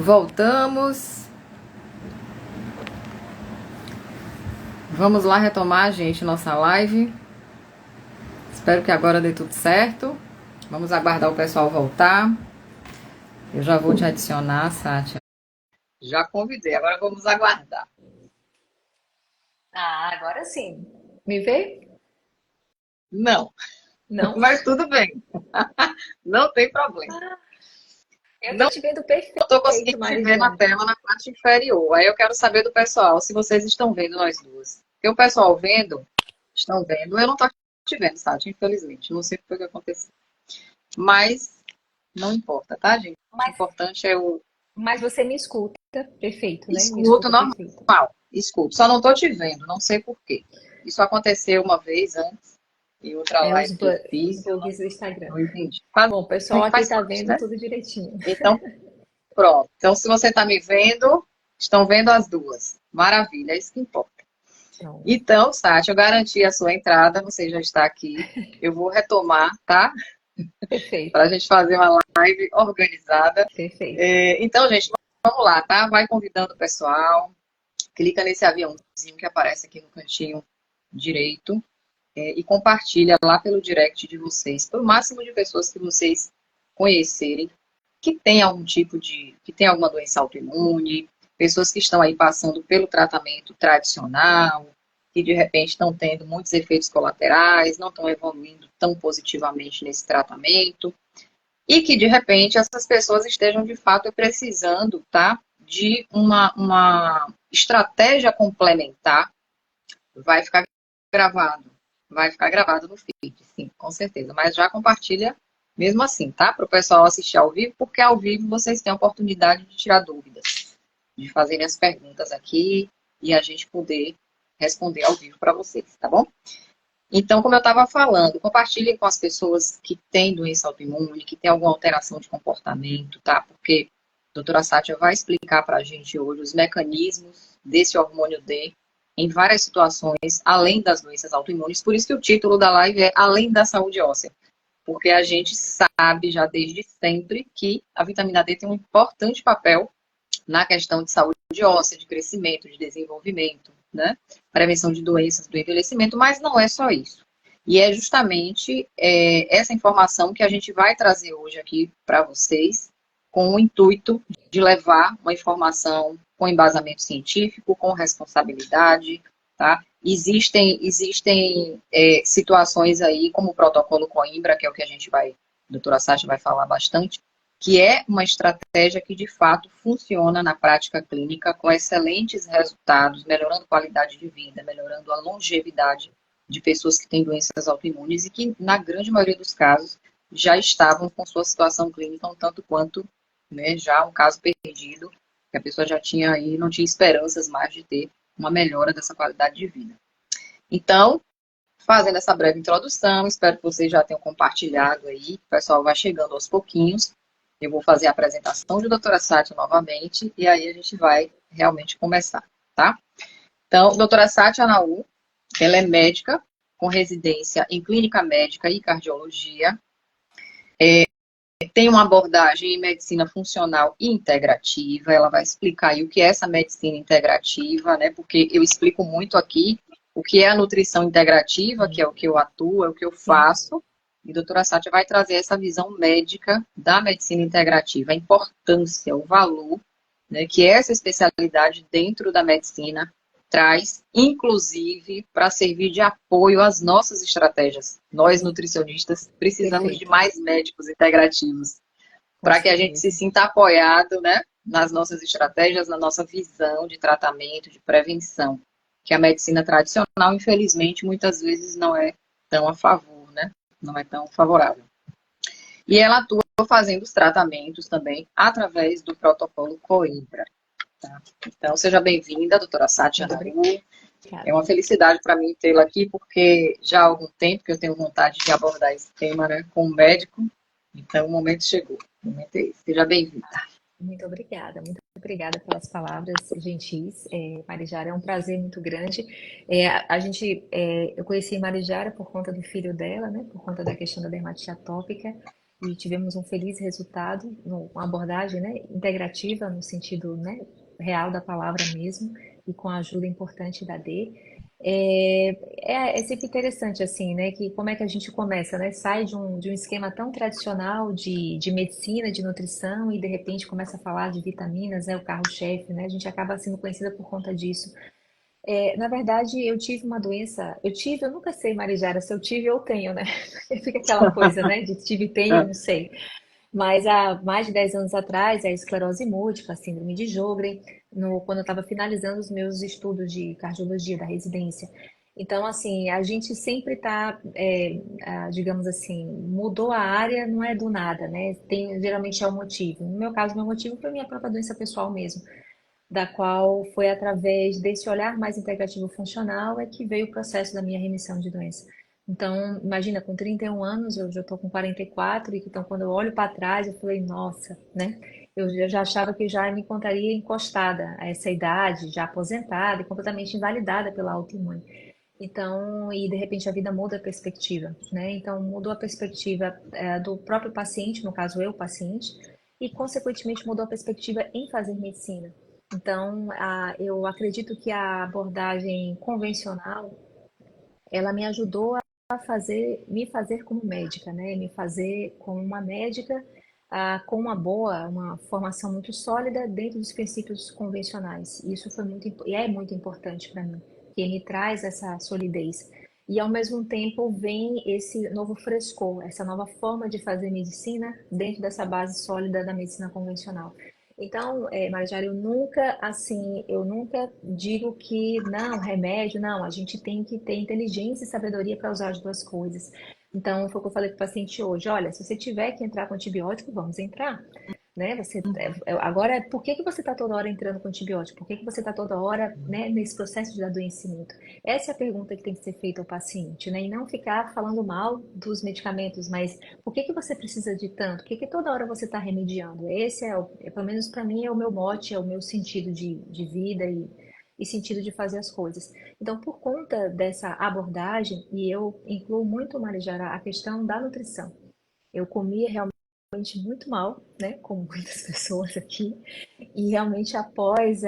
Voltamos. Vamos lá retomar, gente, nossa live. Espero que agora dê tudo certo. Vamos aguardar o pessoal voltar. Eu já vou te adicionar, Sátia. Já convidei, agora vamos aguardar. Ah, agora sim. Me vê? Não, Não? mas tudo bem. Não tem problema. Ah, eu tô Não te vendo estou perfeito, conseguindo te ver na Marijane. tela na parte inferior. Aí eu quero saber do pessoal se vocês estão vendo nós duas. Porque o pessoal vendo, estão vendo. Eu não estou te vendo, Sátia, infelizmente. Não sei o que foi que aconteceu. Mas não importa, tá, gente? O Mas, importante é o mas você me escuta perfeito, né? Me escuto escuta perfeito. normal. Escuto. Só não estou te vendo, não sei por quê. Isso aconteceu uma vez antes, em outra É live que eu os fiz, eu bugs do Instagram. não entendi. Faz, Bom, o pessoal aqui faz tá parte, vendo né? tudo direitinho. Então, pronto. Então, se você está me vendo, estão vendo as duas. Maravilha, é isso que importa. Então, Então, Sátia, eu garanti a sua entrada, você já está aqui. Eu vou retomar, tá? perfeito, Para a gente fazer uma live organizada. perfeito. Então, gente, vamos lá, tá? Vai convidando o pessoal, clica nesse aviãozinho que aparece aqui no cantinho direito e compartilha lá pelo direct de vocês, para o máximo de pessoas que vocês conhecerem, que tem algum tipo de, que tem alguma doença autoimune, pessoas que estão aí passando pelo tratamento tradicional, que de repente estão tendo muitos efeitos colaterais, não estão evoluindo tão positivamente nesse tratamento, e que de repente essas pessoas estejam de fato precisando, tá, de uma estratégia complementar. Vai ficar gravado, vai ficar gravado no feed, sim, com certeza, mas já compartilha mesmo assim, tá, para o pessoal assistir ao vivo, porque ao vivo vocês têm a oportunidade de tirar dúvidas, de fazerem as perguntas aqui e a gente poder responder ao vivo para vocês, tá bom? Então, como eu estava falando, compartilhem com as pessoas que têm doença autoimune, que têm alguma alteração de comportamento, tá? Porque a doutora Sátia vai explicar para a gente hoje os mecanismos desse hormônio D em várias situações, além das doenças autoimunes. Por isso que o título da live é Além da Saúde Óssea. Porque a gente sabe já desde sempre que a vitamina D tem um importante papel na questão de saúde óssea, de crescimento, de desenvolvimento, né? Prevenção de doenças do envelhecimento, mas não é só isso. E é justamente essa informação que a gente vai trazer hoje aqui para vocês, com o intuito de levar uma informação com embasamento científico, com responsabilidade, tá? Existem situações aí, como o protocolo Coimbra, que é o que a doutora Sasha vai falar bastante, que é uma estratégia que de fato funciona na prática clínica com excelentes resultados, melhorando a qualidade de vida, melhorando a longevidade de pessoas que têm doenças autoimunes e que, na grande maioria dos casos, já estavam com sua situação clínica um tanto quanto, né, já um caso perdido, que a pessoa já tinha aí, não tinha esperanças mais de ter uma melhora dessa qualidade de vida. Então, fazendo essa breve introdução, espero que vocês já tenham compartilhado aí, o pessoal vai chegando aos pouquinhos. Eu vou fazer a apresentação de doutora Sátia novamente e aí a gente vai realmente começar, tá? Então, doutora Sátia Anaú, ela é médica com residência em clínica médica e cardiologia, tem uma abordagem em medicina funcional e integrativa, ela vai explicar aí o que é essa medicina integrativa, né? Porque eu explico muito aqui o que é a nutrição integrativa, que é o que eu atuo, é o que eu Sim, faço, e a doutora Sátia vai trazer essa visão médica da medicina integrativa, a importância, o valor, né, que essa especialidade dentro da medicina traz, inclusive para servir de apoio às nossas estratégias. Nós, nutricionistas, precisamos de perfeito. mais médicos integrativos Com para que a gente se certeza. sinta apoiado, né, nas nossas estratégias, na nossa visão de tratamento, de prevenção, que a medicina tradicional, infelizmente, muitas vezes não é tão a favor, né, não é tão favorável. E ela atua fazendo os tratamentos também através do protocolo Coimbra. Tá? Então, seja bem-vinda, doutora Sátia Muito Naú. É obrigada. uma felicidade para mim tê-la aqui, porque já há algum tempo que eu tenho vontade de abordar esse tema, né, com um médico. Então, o momento chegou. O momento é esse. Seja bem-vinda. Muito obrigada pelas palavras gentis. Marijara, é um prazer muito grande. Eu conheci Marijara por conta do filho dela, né? Por conta da questão da dermatite atópica. e tivemos um feliz resultado, uma abordagem, né, integrativa no sentido, né, real da palavra mesmo, e com a ajuda importante da D. É sempre interessante, assim, né, que como é que a gente começa, né, sai de um esquema tão tradicional de medicina, de nutrição, e de repente começa a falar de vitaminas, né, o carro-chefe, né, a gente acaba sendo conhecida por conta disso. Na verdade, eu tive uma doença, eu nunca sei, Marijara, se eu tive ou tenho, né, fica aquela coisa, né, de tive e tenho, não sei. Mas há mais de 10 anos atrás, a esclerose múltipla, a síndrome de Sjögren, quando eu estava finalizando os meus estudos de cardiologia da residência. Então, assim, a gente sempre está, digamos assim, mudou a área, não é do nada, né? Geralmente é o motivo. No meu caso, meu motivo foi minha própria doença pessoal mesmo, da qual foi através desse olhar mais integrativo funcional é que veio o processo da minha remissão de doença. Então, imagina, com 31 anos, eu já estou com 44, e então quando eu olho para trás, eu falei, nossa, né? Eu já achava que já me encontraria encostada a essa idade, já aposentada e completamente invalidada pela autoimune. Então, e de repente a vida muda a perspectiva, né? Então, mudou a perspectiva do próprio paciente, no caso eu, paciente, e consequentemente mudou a perspectiva em fazer medicina. Então, eu acredito que a abordagem convencional, ela me ajudou a me fazer como médica, né? Me fazer como uma médica com uma formação muito sólida dentro dos princípios convencionais. Isso foi e é muito importante para mim, que me traz essa solidez. E ao mesmo tempo vem esse novo frescor, essa nova forma de fazer medicina dentro dessa base sólida da medicina convencional. Então, Marjara, eu nunca digo que não, remédio, não, a gente tem que ter inteligência e sabedoria para usar as duas coisas. Então, foi o que eu falei para o paciente hoje, olha, se você tiver que entrar com antibiótico, vamos entrar, né? Agora, por que que você está toda hora entrando com antibiótico? Por que que você está toda hora, né, nesse processo de adoecimento? Essa é a pergunta que tem que ser feita ao paciente, né? E não ficar falando mal dos medicamentos, mas por que que você precisa de tanto? Por que que toda hora você está remediando? Esse pelo menos para mim, é o meu mote, é o meu sentido de vida e sentido de fazer as coisas. Então, por conta dessa abordagem, e eu incluo muito, Marijara, a questão da nutrição. Eu comia realmente muito mal, né, como muitas pessoas aqui, e realmente após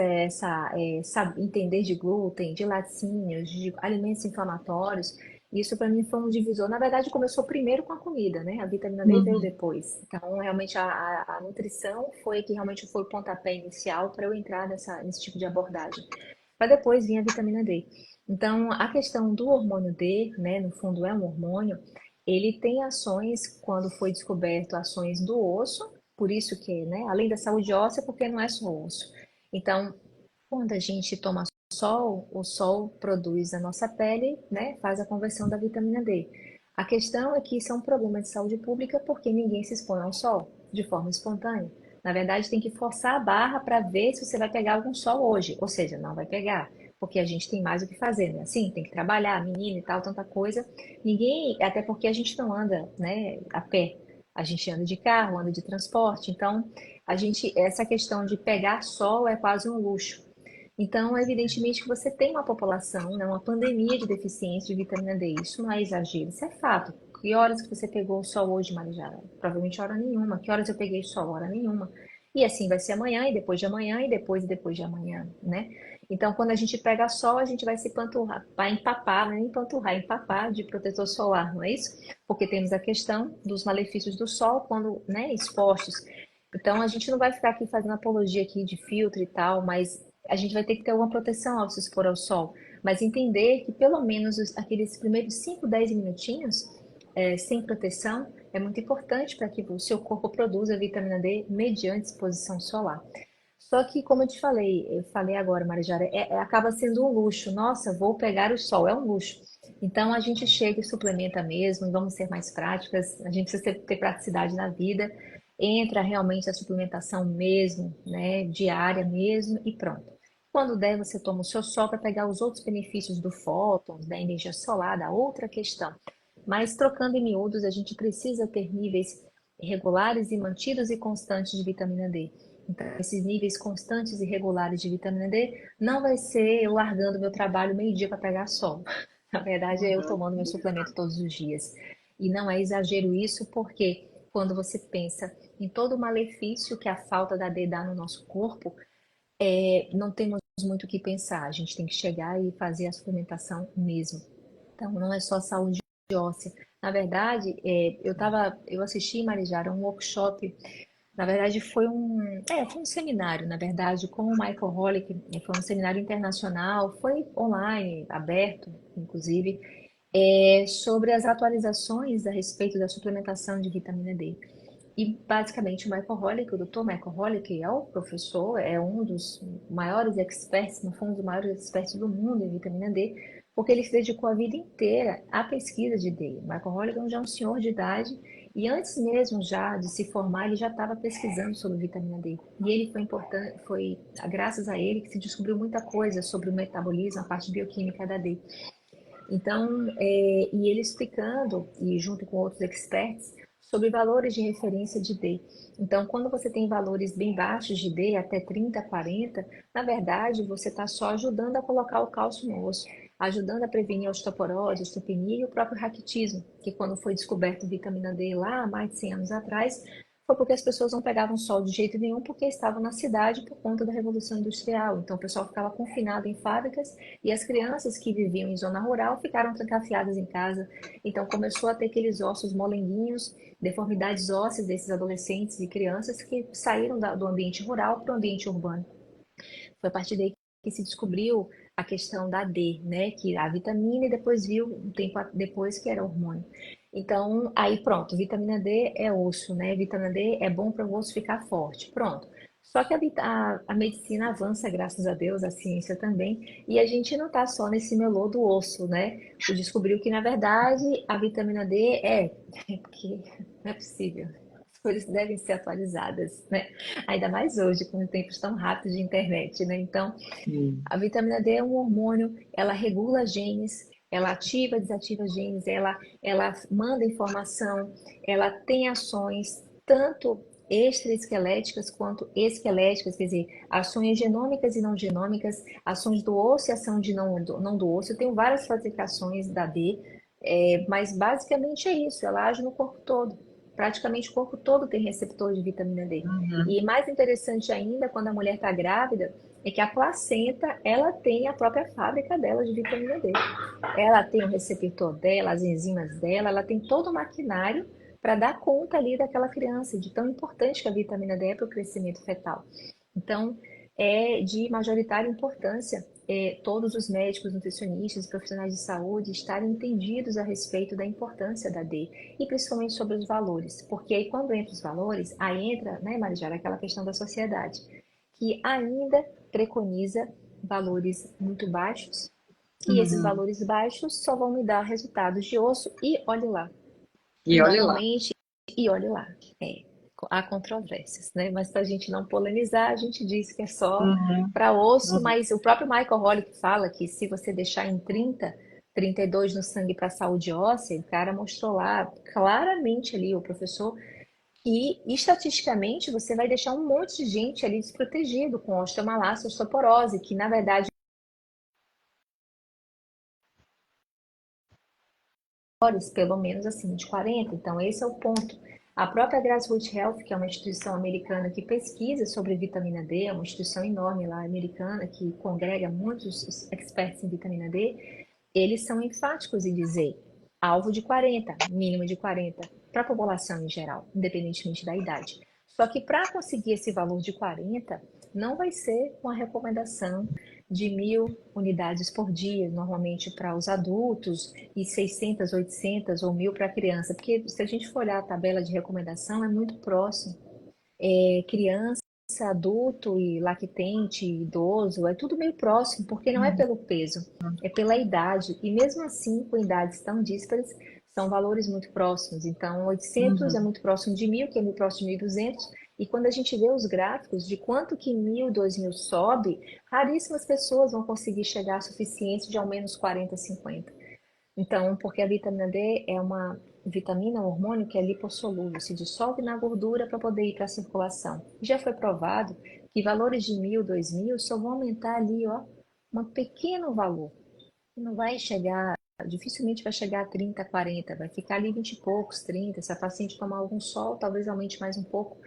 entender de glúten, de laticínios, de alimentos inflamatórios, isso para mim foi um divisor. Na verdade, começou primeiro com a comida, né? A vitamina D veio Uhum. depois. Então, realmente, a nutrição foi que realmente foi o pontapé inicial para eu entrar nesse tipo de abordagem. Para depois vir a vitamina D. Então, a questão do hormônio D, né, no fundo é um hormônio, ele tem ações, quando foi descoberto, ações do osso, por isso que, né, além da saúde óssea, porque não é só osso. Então, quando a gente toma sol, o sol produz a nossa pele, né, faz a conversão da vitamina D. A questão é que isso é um problema de saúde pública porque ninguém se expõe ao sol de forma espontânea. Na verdade, tem que forçar a barra para ver se você vai pegar algum sol hoje. Ou seja, não vai pegar, porque a gente tem mais o que fazer, né? Assim, tem que trabalhar, menina e tal, tanta coisa. Ninguém, até porque a gente não anda, né, a pé. A gente anda de carro, anda de transporte. Então, essa questão de pegar sol é quase um luxo. Então, evidentemente que você tem uma população, né, uma pandemia de deficiência de vitamina D. Isso não é exagero, isso é fato. Que horas que você pegou o sol hoje, Marijara? Provavelmente hora nenhuma. Que horas eu peguei sol? Hora nenhuma. E assim vai ser amanhã, e depois de amanhã, e depois de amanhã, né? Então, quando a gente pega sol, a gente vai se panturrar, vai empapar, não é nem panturrar, empapar de protetor solar, não é isso? Porque temos a questão dos malefícios do sol quando, né, expostos. Então, a gente não vai ficar aqui fazendo apologia aqui de filtro e tal, mas a gente vai ter que ter uma proteção ao se expor ao sol. Mas entender que pelo menos aqueles primeiros 5, 10 minutinhos sem proteção é muito importante para que o seu corpo produza vitamina D mediante exposição solar. Só que, como eu falei agora, Marijara, acaba sendo um luxo. Nossa, vou pegar o sol, é um luxo. Então a gente chega e suplementa mesmo, vamos ser mais práticas, a gente precisa ter praticidade na vida, entra realmente a suplementação mesmo, né, diária mesmo e pronto. Quando der, você toma o seu sol para pegar os outros benefícios do fóton, da energia solar, da outra questão. Mas trocando em miúdos, a gente precisa ter níveis regulares e mantidos e constantes de vitamina D. Então, esses níveis constantes e regulares de vitamina D não vai ser eu largando meu trabalho meio-dia para pegar sol. Na verdade, é eu Uhum. tomando meu suplemento todos os dias. E não é exagero isso, porque quando você pensa em todo o malefício que a falta da D dá no nosso corpo, não temos muito o que pensar. A gente tem que chegar e fazer a suplementação mesmo. Então, não é só saúde óssea. Na verdade, eu assisti, Marijara, um workshop. Na verdade, foi um seminário, na verdade, com o Michael Holick. Foi um seminário internacional, foi online, aberto, inclusive, sobre as atualizações a respeito da suplementação de vitamina D. E basicamente o Michael Holick, o Dr. Michael Holick é o professor, é um dos maiores experts, no fundo, um dos maiores experts do mundo em vitamina D, porque ele se dedicou a vida inteira à pesquisa de D. O Michael Holick já é um senhor de idade e antes mesmo já de se formar, ele já estava pesquisando sobre vitamina D. E ele foi importante, foi graças a ele que se descobriu muita coisa sobre o metabolismo, a parte bioquímica da D. Então, e ele explicando, e junto com outros experts, sobre valores de referência de D. Então, quando você tem valores bem baixos de D, até 30, 40, na verdade, você está só ajudando a colocar o cálcio no osso, ajudando a prevenir a osteoporose, a osteopenia e o próprio raquitismo, que quando foi descoberto vitamina D lá há mais de 100 anos atrás, foi porque as pessoas não pegavam sol de jeito nenhum porque estavam na cidade por conta da Revolução Industrial. Então, o pessoal ficava confinado em fábricas e as crianças que viviam em zona rural ficaram trancafiadas em casa. Então, começou a ter aqueles ossos molenguinhos, deformidades ósseas desses adolescentes e crianças que saíram do ambiente rural para o ambiente urbano. Foi a partir daí que se descobriu a questão da D, né? Que a vitamina e depois viu um tempo depois que era hormônio. Então, aí pronto, vitamina D é osso, né? Vitamina D é bom para o osso ficar forte. Pronto. Só que a medicina avança, graças a Deus, a ciência também, e a gente não está só nesse melô do osso, né? Tu descobriu que, na verdade, a vitamina D porque não é possível. As coisas devem ser atualizadas, né? Ainda mais hoje, com tempos tão rápidos de internet, né? Então, Sim. a vitamina D é um hormônio, ela regula genes, ela ativa, desativa genes, ela manda informação, ela tem ações tanto extraesqueléticas quanto esqueléticas, quer dizer, ações genômicas e não genômicas, ações do osso e ação de não do osso. Eu tenho várias classificações da D, mas basicamente é isso, ela age no corpo todo. Praticamente o corpo todo tem receptor de vitamina D. Uhum. E mais interessante ainda, quando a mulher está grávida, é que a placenta, ela tem a própria fábrica dela de vitamina D. Ela tem o receptor dela, as enzimas dela, ela tem todo o maquinário para dar conta ali daquela criança, de tão importante que a vitamina D é para o crescimento fetal. Então, é de majoritária importância todos os médicos, nutricionistas, profissionais de saúde estarem entendidos a respeito da importância da D e principalmente sobre os valores, porque aí quando entra os valores, aí entra, né, Marijara, aquela questão da sociedade, que ainda preconiza valores muito baixos e esses Uhum. valores baixos só vão me dar resultados de osso e olhe lá. E E olhe lá. normalmente, e olhe lá, há controvérsias, né? Mas para a gente não polemizar, a gente diz que é só Uhum. para osso, Uhum. mas o próprio Michael Holick fala que se você deixar em 30, 32 no sangue para a saúde óssea, o cara mostrou lá claramente ali, o professor, e estatisticamente você vai deixar um monte de gente ali desprotegido com osteomalácia, osteoporose, que na verdade pelo menos acima de 40. Então, esse é o ponto. A própria Grassroots Health, que é uma instituição americana que pesquisa sobre vitamina D, é uma instituição enorme lá americana que congrega muitos experts em vitamina D, eles são enfáticos em dizer alvo de 40, mínimo de 40, para a população em geral, independentemente da idade. Só que para conseguir esse valor de 40, não vai ser uma recomendação de 1.000 unidades por dia, normalmente para os adultos, e 600, 800 ou 1.000 para a criança, porque se a gente for olhar a tabela de recomendação, é muito próximo. Criança, adulto e lactente, idoso, é tudo meio próximo, porque não é Uhum. pelo peso, é pela idade. E mesmo assim, com idades tão díspares, são valores muito próximos. Então, 800 é Uhum. muito próximo de 1.000, que é muito próximo de 1.200. E quando a gente vê os gráficos de quanto que 1.000, 2.000 sobe, raríssimas pessoas vão conseguir chegar à suficiência de ao menos 40, 50. Então, porque a vitamina D é uma vitamina, um hormônio que é lipossolúvel, se dissolve na gordura para poder ir para a circulação. Já foi provado que valores de 1.000, 2.000 só vão aumentar ali, ó, um pequeno valor. Não vai chegar dificilmente vai chegar a 30, 40, vai ficar ali 20 e poucos, 30. Se a paciente tomar algum sol, talvez aumente mais um pouco.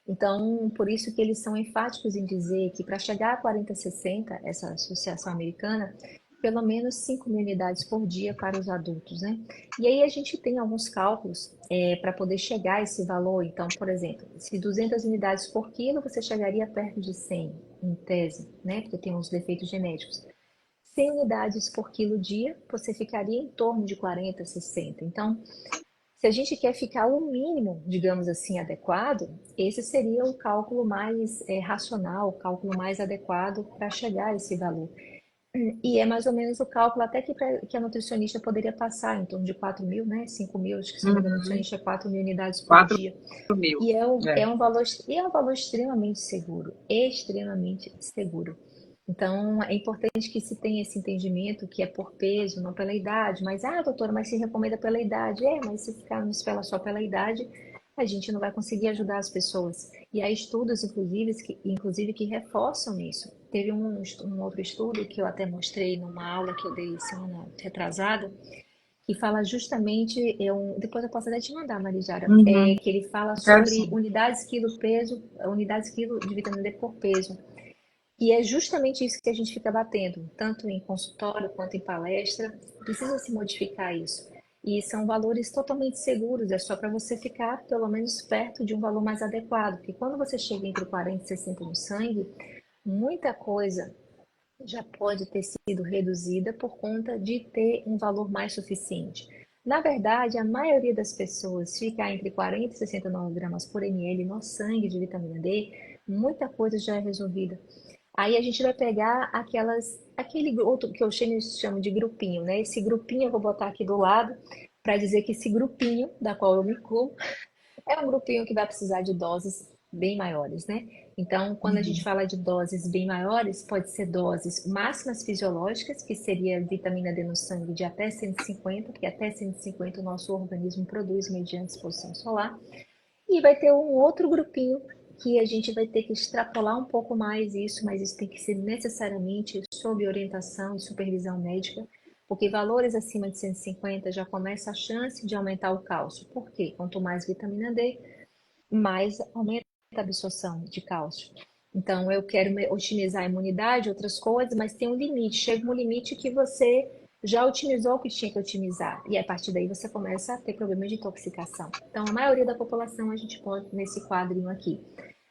Então, por isso que eles são enfáticos em dizer que para chegar a 40, 60, essa associação americana, pelo menos 5 mil unidades por dia para os adultos, né? E aí a gente tem alguns cálculos para poder chegar a esse valor. Então, por exemplo, se 200 unidades por quilo, você chegaria perto de 100, em tese, né? Porque tem uns defeitos genéticos. 100 unidades por quilo dia, você ficaria em torno de 40, 60. Então, se a gente quer ficar o mínimo, digamos assim, adequado, esse seria o cálculo mais racional, o cálculo mais adequado para chegar a esse valor. E é mais ou menos o cálculo até que a nutricionista poderia passar, em torno de 4 mil, né? 5 mil, acho que segundo a Uhum. nutricionista, 4 mil unidades por 4 dia. mil. E É. é um valor extremamente seguro, extremamente seguro. Então, é importante que se tenha esse entendimento que é por peso, não pela idade. Mas, doutora, mas se recomenda pela idade. Mas se ficarmos só pela idade, a gente não vai conseguir ajudar as pessoas. E há estudos, inclusive que reforçam isso. Teve um outro estudo que eu até mostrei numa aula que eu dei semana retrasada, que fala justamente, depois eu posso até te mandar, Marijara, Uhum. que ele fala Quero sobre sim. unidades quilo peso, unidades quilo de vitamina D por peso. E é justamente isso que a gente fica batendo, tanto em consultório quanto em palestra. Precisa se modificar isso. E são valores totalmente seguros, é só para você ficar pelo menos perto de um valor mais adequado. Porque quando você chega entre 40 e 60 no sangue, muita coisa já pode ter sido reduzida por conta de ter um valor mais suficiente. Na verdade, a maioria das pessoas fica entre 40 e 69 gramas por ml no sangue de vitamina D, muita coisa já é resolvida. Aí a gente vai pegar aquele outro que eu chamo de grupinho, né? Esse grupinho eu vou botar aqui do lado para dizer que esse grupinho, da qual eu me incluo, é um grupinho que vai precisar de doses bem maiores, né? Então, quando a gente Uhum. fala de doses bem maiores, pode ser doses máximas fisiológicas, que seria vitamina D no sangue de até 150, porque até 150 o nosso organismo produz mediante exposição solar. E vai ter um outro grupinho que a gente vai ter que extrapolar um pouco mais isso, mas isso tem que ser necessariamente sob orientação e supervisão médica, porque valores acima de 150 já começa a chance de aumentar o cálcio. Por quê? Quanto mais vitamina D, mais aumenta a absorção de cálcio. Então, eu quero otimizar a imunidade, outras coisas, mas tem um limite. Chega um limite que você já otimizou o que tinha que otimizar. E a partir daí você começa a ter problemas de intoxicação. Então, a maioria da população a gente pode nesse quadrinho aqui.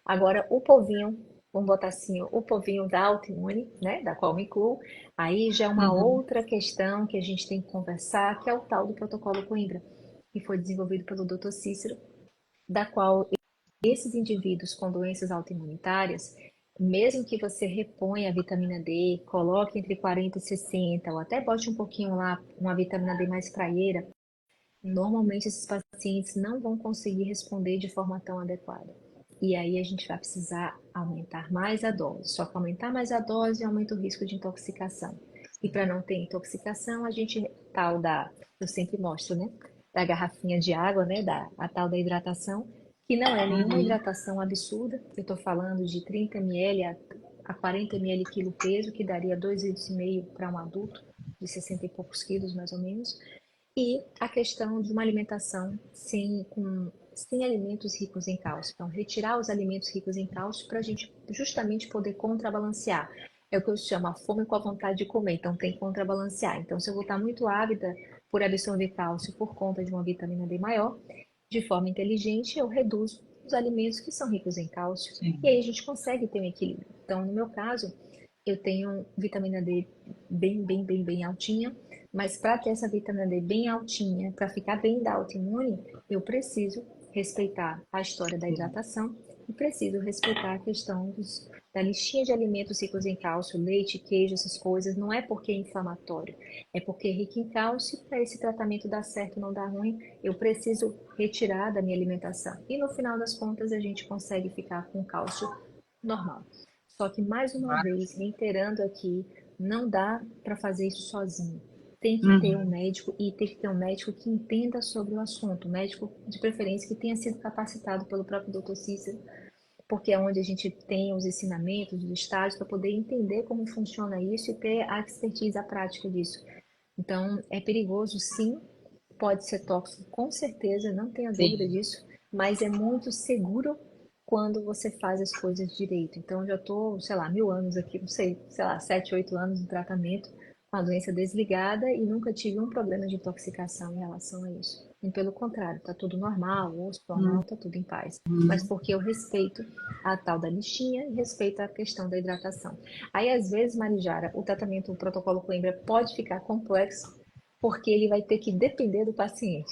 Agora, o povinho, vamos botar assim, o povinho da autoimune, né, da qual me incluo, aí já é uma Uhum. outra questão que a gente tem que conversar, que é o tal do protocolo Coimbra, que foi desenvolvido pelo Dr. Cícero, da qual esses indivíduos com doenças autoimunitárias, mesmo que você reponha a vitamina D, coloque entre 40 e 60, ou até bote um pouquinho lá, uma vitamina D mais praieira, normalmente esses pacientes não vão conseguir responder de forma tão adequada. E aí a gente vai precisar aumentar mais a dose. Só que aumentar mais a dose aumenta o risco de intoxicação. E para não ter intoxicação, a gente eu sempre mostro, né? Da garrafinha de água, né? A tal da hidratação, que não é nenhuma Uhum. hidratação absurda. Eu estou falando de 30 ml a 40 ml quilo peso, que daria 2,5 litros para um adulto de 60 e poucos quilos, mais ou menos. E a questão de uma alimentação sem alimentos ricos em cálcio. Então, retirar os alimentos ricos em cálcio para a gente justamente poder contrabalancear. É o que eu chamo a fome com a vontade de comer, então tem que contrabalancear. Então, se eu vou estar muito ávida por absorver cálcio por conta de uma vitamina D maior, de forma inteligente, eu reduzo os alimentos que são ricos em cálcio. E Sim. aí a gente consegue ter um equilíbrio. Então, no meu caso, eu tenho vitamina D bem, bem, bem, bem altinha, mas para ter essa vitamina D bem altinha, para ficar bem da autoimune, eu preciso respeitar a história da Sim. hidratação e preciso respeitar a questão da listinha de alimentos ricos em cálcio, leite, queijo, essas coisas. Não é porque é inflamatório, é porque é rico em cálcio. Para esse tratamento dar certo, não dar ruim, eu preciso retirar da minha alimentação. E no final das contas, a gente consegue ficar com cálcio normal. Só que, mais uma vez, reiterando aqui, não dá para fazer isso sozinho. Tem que ter um Uhum. médico e tem que ter um médico que entenda sobre o assunto, um médico de preferência que tenha sido capacitado pelo próprio Dr. Cícero, porque é onde a gente tem os ensinamentos, os estágios, para poder entender como funciona isso e ter a expertise, a prática disso. Então, é perigoso, sim, pode ser tóxico, com certeza, não tenha dúvida Sim, disso, mas é muito seguro quando você faz as coisas direito. Então, eu já estou, sei lá, 1000 anos aqui, não sei, sei lá, 7, 8 anos de tratamento com a doença desligada e nunca tive um problema de intoxicação em relação a isso. E pelo contrário, está tudo normal, o osso normal, está tudo em paz. Mas porque eu respeito a tal da listinha e respeito a questão da hidratação. Aí, às vezes, Marijara, o tratamento, o protocolo Coimbra pode ficar complexo porque ele vai ter que depender do paciente.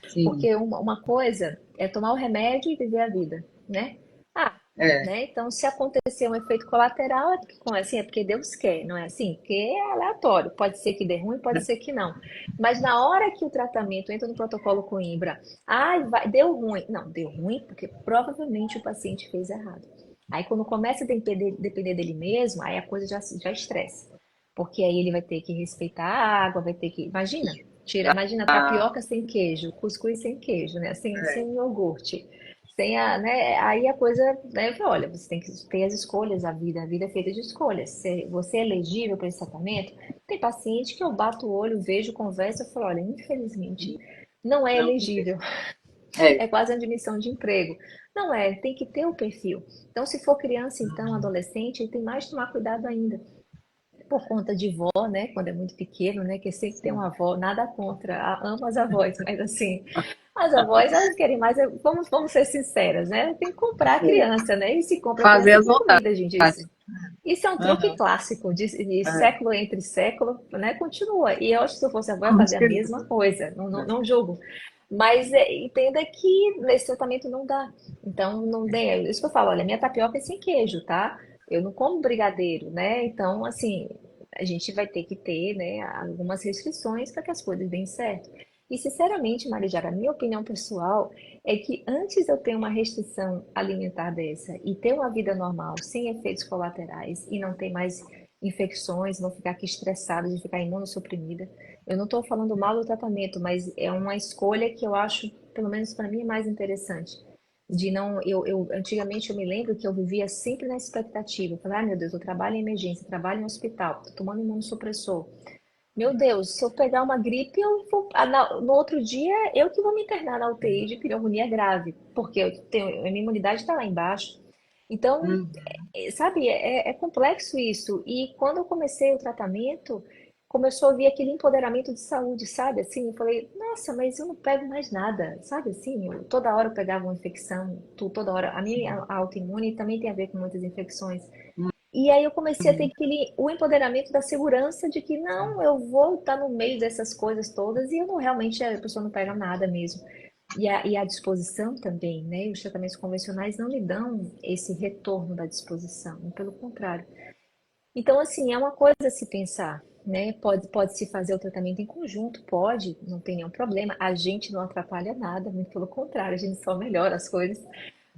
sim, Porque uma coisa é tomar o remédio e viver a vida, né? Ah, é, né? Então, se acontecer um efeito colateral, é porque, como é assim? É porque Deus quer, não é assim? Porque é aleatório. Pode ser que dê ruim, pode ser que não. Mas na hora que o tratamento entra no protocolo Coimbra, deu ruim. Não, deu ruim porque provavelmente o paciente fez errado. Aí, quando começa a depender dele mesmo, aí a coisa já estressa. Porque aí ele vai ter que respeitar a água, vai ter que. Imagina ah, tapioca sem queijo, cuscuz sem queijo, né? Sem é, iogurte. Sem a, né? Aí a coisa, né? Eu falei, olha, você tem que ter as escolhas, a vida é feita de escolhas. Você é elegível para esse tratamento? Tem paciente que eu bato o olho, vejo, converso, eu falo, olha, infelizmente não é não, elegível. é, É quase uma admissão de emprego. Não é, tem que ter o perfil. Então, se for criança, então, adolescente, tem mais que tomar cuidado ainda por conta de vó, né? Quando é muito pequeno, né? Que sempre tem uma sim. avó, nada contra, amo as avós, mas assim, as avós elas querem mais, vamos ser sinceras, né? Tem que comprar a É. criança, né? E se compra a Fazer criança as com vontades. comida, gente. Isso é um truque Aham, clássico, de é. século entre século, né? Continua. E eu acho que se eu fosse avó, eu ia Com fazer a mesma certeza. coisa, É. não julgo. Mas entenda que nesse tratamento não dá. Então, não tem. É isso que eu falo, olha, minha tapioca é sem queijo, tá? Eu não como brigadeiro, né? Então, assim, a gente vai ter que ter, né, algumas restrições para que as coisas deem certo. E, sinceramente, Marijara, a minha opinião pessoal é que antes de eu ter uma restrição alimentar dessa e ter uma vida normal, sem efeitos colaterais e não ter mais infecções, não ficar aqui estressada, de ficar imunossuprimida, eu não estou falando mal do tratamento, mas é uma escolha que eu acho, pelo menos para mim, é mais interessante. De não, antigamente eu me lembro que eu vivia sempre na expectativa. Eu falei, ai meu Deus, eu trabalho em emergência, trabalho em hospital, estou tomando imunossupressor. Meu Deus, se eu pegar uma gripe, no outro dia eu que vou me internar na UTI de pneumonia grave, porque a minha imunidade está lá embaixo. Então, Uhum. sabe, é complexo isso. E quando eu comecei o tratamento, começou a vir aquele empoderamento de saúde, sabe? Assim, eu falei, nossa, mas eu não pego mais nada, sabe? Assim, toda hora eu pegava uma infecção, toda hora. A minha autoimune também tem a ver com muitas infecções. E aí eu comecei a ter o empoderamento da segurança de que não, eu vou estar no meio dessas coisas todas e eu não realmente, a pessoa não pega nada mesmo. E a disposição também, né? Os tratamentos convencionais não lhe dão esse retorno da disposição, pelo contrário. Então, assim, é uma coisa a se pensar, né? Pode se fazer o tratamento em conjunto, pode, não tem nenhum problema. A gente não atrapalha nada, muito pelo contrário, a gente só melhora as coisas.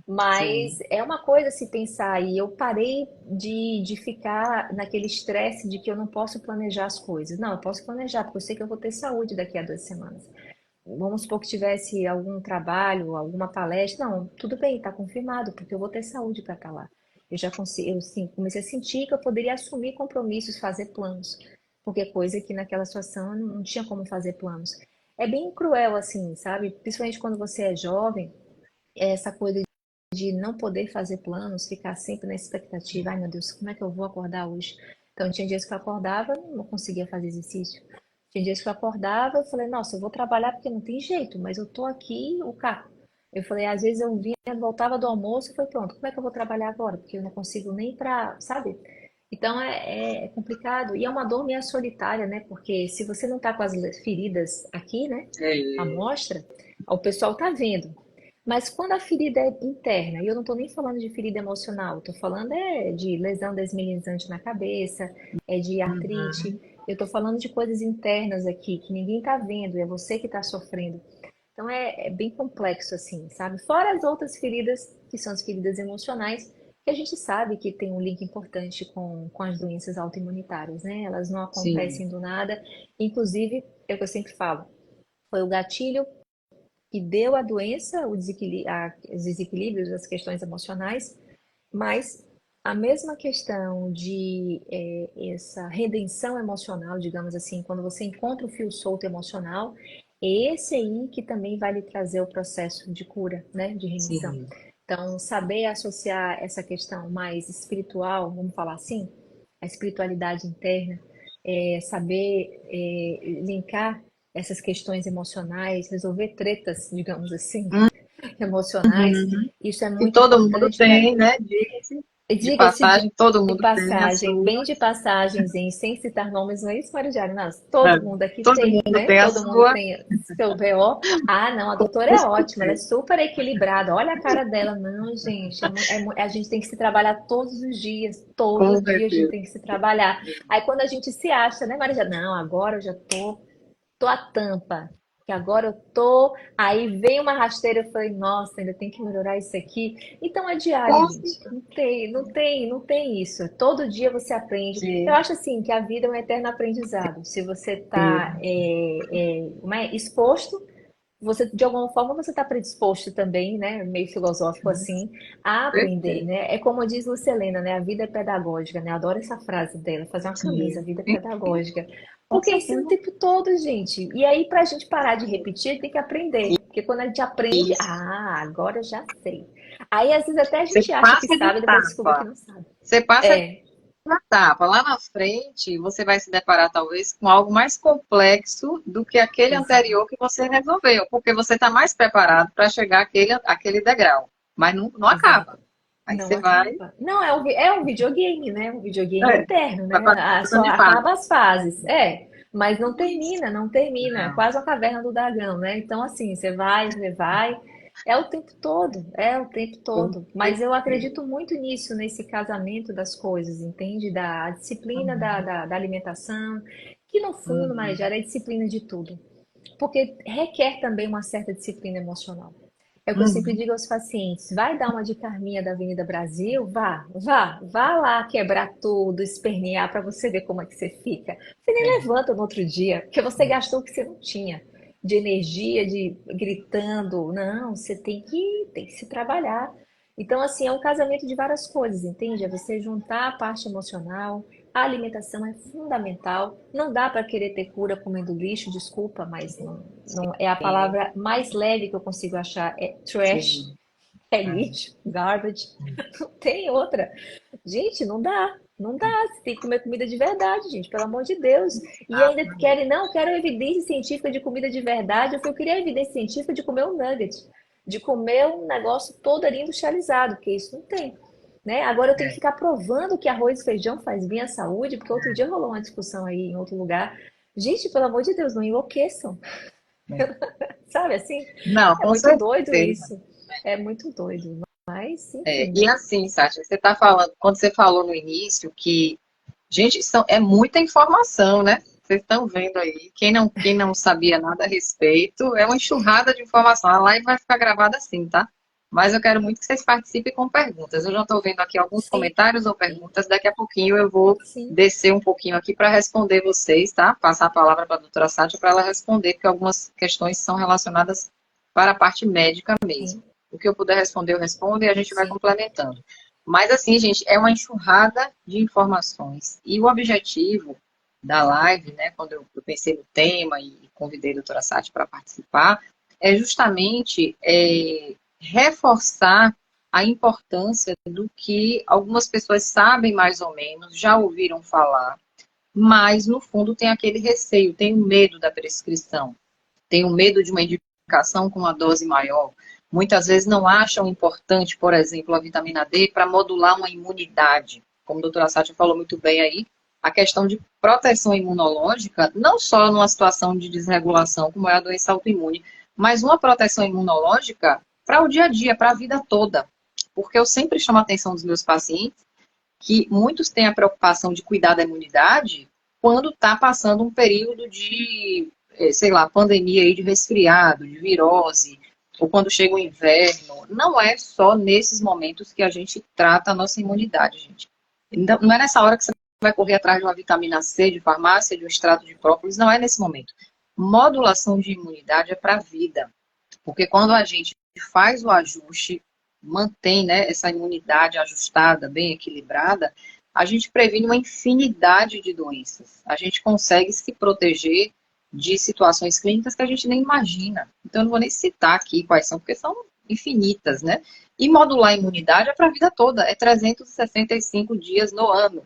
Mas Sim. é uma coisa a se pensar, e eu parei de ficar naquele estresse de que eu não posso planejar as coisas. Não, eu posso planejar, porque eu sei que eu vou ter saúde daqui a 2 semanas. Vamos supor que tivesse algum trabalho, alguma palestra. Não, tudo bem, está confirmado, porque eu vou ter saúde para estar lá. Eu já consigo, eu sim, comecei a sentir que eu poderia assumir compromissos, fazer planos, porque coisa que naquela situação eu não tinha como fazer planos. É bem cruel assim, sabe? Principalmente quando você é jovem, essa coisa de não poder fazer planos, ficar sempre na expectativa, ai meu Deus, como é que eu vou acordar hoje? Então tinha dias que eu acordava, não conseguia fazer exercício. Tinha dias que eu acordava, eu falei, nossa, eu vou trabalhar porque não tem jeito, mas eu tô aqui, o carro. Eu falei, às vezes eu vinha, voltava do almoço e falei, pronto, como é que eu vou trabalhar agora? Porque eu não consigo nem pra, sabe? Então é complicado. E é uma dor meio solitária, né? Porque se você não tá com as feridas aqui, né? A É, mostra, o pessoal tá vendo. Mas quando a ferida é interna, e eu não estou nem falando de ferida emocional, estou falando de lesão desmielinizante na cabeça, é de artrite, uhum. eu estou falando de coisas internas aqui que ninguém está vendo, é você que está sofrendo. Então é bem complexo assim, sabe? Fora as outras feridas, que são as feridas emocionais, que a gente sabe que tem um link importante com as doenças autoimunitárias, né? Elas não Sim, acontecem do nada. Inclusive, é o que eu sempre falo, foi o gatilho que deu a doença, os desequilíbrios, as questões emocionais, mas a mesma questão de essa redenção emocional, digamos assim, quando você encontra o fio solto emocional, é esse aí que também vai lhe trazer o processo de cura, né, de remissão. Sim. Então, saber associar essa questão mais espiritual, vamos falar assim, a espiritualidade interna, saber linkar essas questões emocionais, resolver tretas, digamos assim, emocionais, Uhum. isso é Que muito todo mundo importante para tem, né? Diga-se de diga-se passagem, todo de mundo tem a passagem, bem sua. de passagenzinho, sem citar nomes, não é isso, Maria Diário? Não, É, todo mundo aqui todo tem, mundo né? tem a Todo mundo sua. tem seu BO. Ah, não, a doutora é ótima, ela é super equilibrada. Olha a cara dela. Não, gente, a gente tem que se trabalhar todos Com os dias a gente certeza. tem que se trabalhar. Aí quando a gente se acha, né, Maria Diário? Não, agora eu já tô a tampa. Que agora eu tô. Aí vem uma rasteira, eu falei, nossa, ainda tem que melhorar isso aqui. Então é diário, Com gente. Não tem isso. Todo dia você aprende. Eu certeza. acho assim que a vida é um eterno aprendizado. Se você está exposto, você de alguma forma você está predisposto também, né? Meio filosófico assim, a aprender, Perfeito. né? É como diz Lucilena, né? A vida é pedagógica, né? Eu adoro essa frase dela, fazer uma camisa, a Sim. vida é pedagógica. Com Porque ensina o certeza. tempo todo, gente. E aí, pra gente parar de repetir, tem que aprender. Porque quando a gente aprende, Isso. agora eu já sei. Aí, às vezes, até a Você gente acha que passa de sabe e depois descobre que etapa. não sabe. Você passa de É, etapa. Lá na frente, você vai se deparar, talvez, com algo mais complexo do que aquele exato. anterior que você resolveu, porque você está mais preparado para chegar àquele degrau. Mas não Exato. acaba. Aí Não você vai, acaba. Não, é um videogame, né? Um videogame é, eterno, vai né? Só passando de fase. acaba as fases. Mas não Isso. termina, não termina. É Não. quase a caverna do dragão, né? Então, assim, você vai. É o tempo todo, é o tempo Com todo. Mas eu acredito muito nisso, nesse casamento das coisas, entende? Da disciplina da alimentação, que no fundo, Uhum. Marejara, é disciplina de tudo. Porque requer também uma certa disciplina emocional. É o que eu sempre Uhum. digo aos pacientes: vai dar uma de Carminha da Avenida Brasil? Vá lá quebrar tudo, espernear para você ver como é que você fica. Você nem É. levanta no outro dia, porque você gastou o que você não tinha de energia, de gritando. Não, você tem que se trabalhar. Então, assim, é um casamento de várias coisas, entende? É você juntar a parte emocional, a alimentação é fundamental. Não dá para querer ter cura comendo lixo, desculpa, mas não é a Sim, palavra mais leve que eu consigo achar. É trash, sim. é É. lixo, garbage. Não tem outra. Gente, não dá. Não dá. Você tem que comer comida de verdade, gente, pelo amor de Deus. E ainda querem, não, quero evidência científica de comida de verdade. Eu queria evidência científica de comer um nugget, de comer um negócio todo ali industrializado, porque isso não tem. Né? Agora eu tenho que É. ficar provando que arroz e feijão faz bem à saúde, porque outro dia rolou uma discussão aí em outro lugar. Gente, pelo amor de Deus, não enlouqueçam. É. Sabe assim? Não, É com muito doido certeza. isso. É muito doido. Mas, É, enfim, e né? assim, Sátia, você está falando, quando você falou no início que, gente, é muita informação, né? Vocês estão vendo aí, quem não sabia nada a respeito, é uma enxurrada de informação. A live vai ficar gravada assim, tá? Mas eu quero muito que vocês participem com perguntas. Eu já estou vendo aqui alguns Sim, comentários ou perguntas, daqui a pouquinho eu vou sim, descer um pouquinho aqui para responder vocês, tá? Passar a palavra para a doutora Sátia para ela responder, porque algumas questões são relacionadas para a parte médica mesmo. sim, O que eu puder responder, eu respondo e a gente vai sim. complementando. Mas, assim, gente, é uma enxurrada de informações. E o objetivo da live, né, quando eu pensei no tema e convidei a doutora Sati para participar, é justamente reforçar a importância do que algumas pessoas sabem mais ou menos, já ouviram falar, mas no fundo tem aquele receio, tem o medo da prescrição, tem o medo de uma indicação com uma dose maior. Muitas vezes não acham importante, por exemplo, a vitamina D para modular uma imunidade. Como a doutora Sátia falou muito bem aí, a questão de proteção imunológica, não só numa situação de desregulação, como é a doença autoimune, mas uma proteção imunológica para o dia a dia, para a vida toda. Porque eu sempre chamo a atenção dos meus pacientes que muitos têm a preocupação de cuidar da imunidade quando está passando um período de, sei lá, pandemia aí de resfriado, de virose, ou quando chega o inverno. Não é só nesses momentos que a gente trata a nossa imunidade, gente. Não é nessa hora que você vai correr atrás de uma vitamina C de farmácia, de um extrato de própolis, não é nesse momento. Modulação de imunidade é para a vida, porque quando a gente faz o ajuste mantém, né, essa imunidade ajustada, bem equilibrada, a gente previne uma infinidade de doenças. A gente consegue se proteger de situações clínicas que a gente nem imagina. Então, eu não vou nem citar aqui quais são, porque são infinitas, né? E modular a imunidade é para a vida toda, é 365 dias no ano.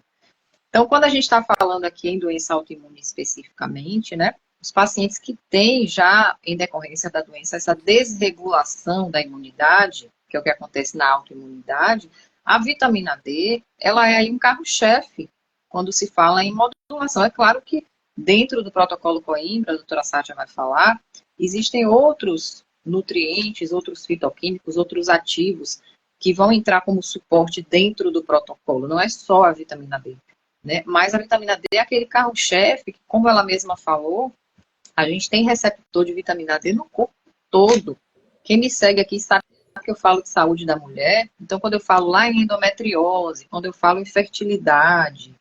Então, quando a gente está falando aqui em doença autoimune especificamente, né? Os pacientes que têm já, em decorrência da doença, essa desregulação da imunidade, que é o que acontece na autoimunidade, a vitamina D, ela é aí um carro-chefe quando se fala em modulação. É claro que dentro do protocolo Coimbra, a doutora Sátia vai falar, existem outros nutrientes, outros fitoquímicos, outros ativos que vão entrar como suporte dentro do protocolo. Não é só a vitamina D, né? Mas a vitamina D é aquele carro-chefe que, como ela mesma falou, a gente tem receptor de vitamina D no corpo todo. Quem me segue aqui sabe que eu falo de saúde da mulher. Então, quando eu falo lá em endometriose, quando eu falo em fertilidade,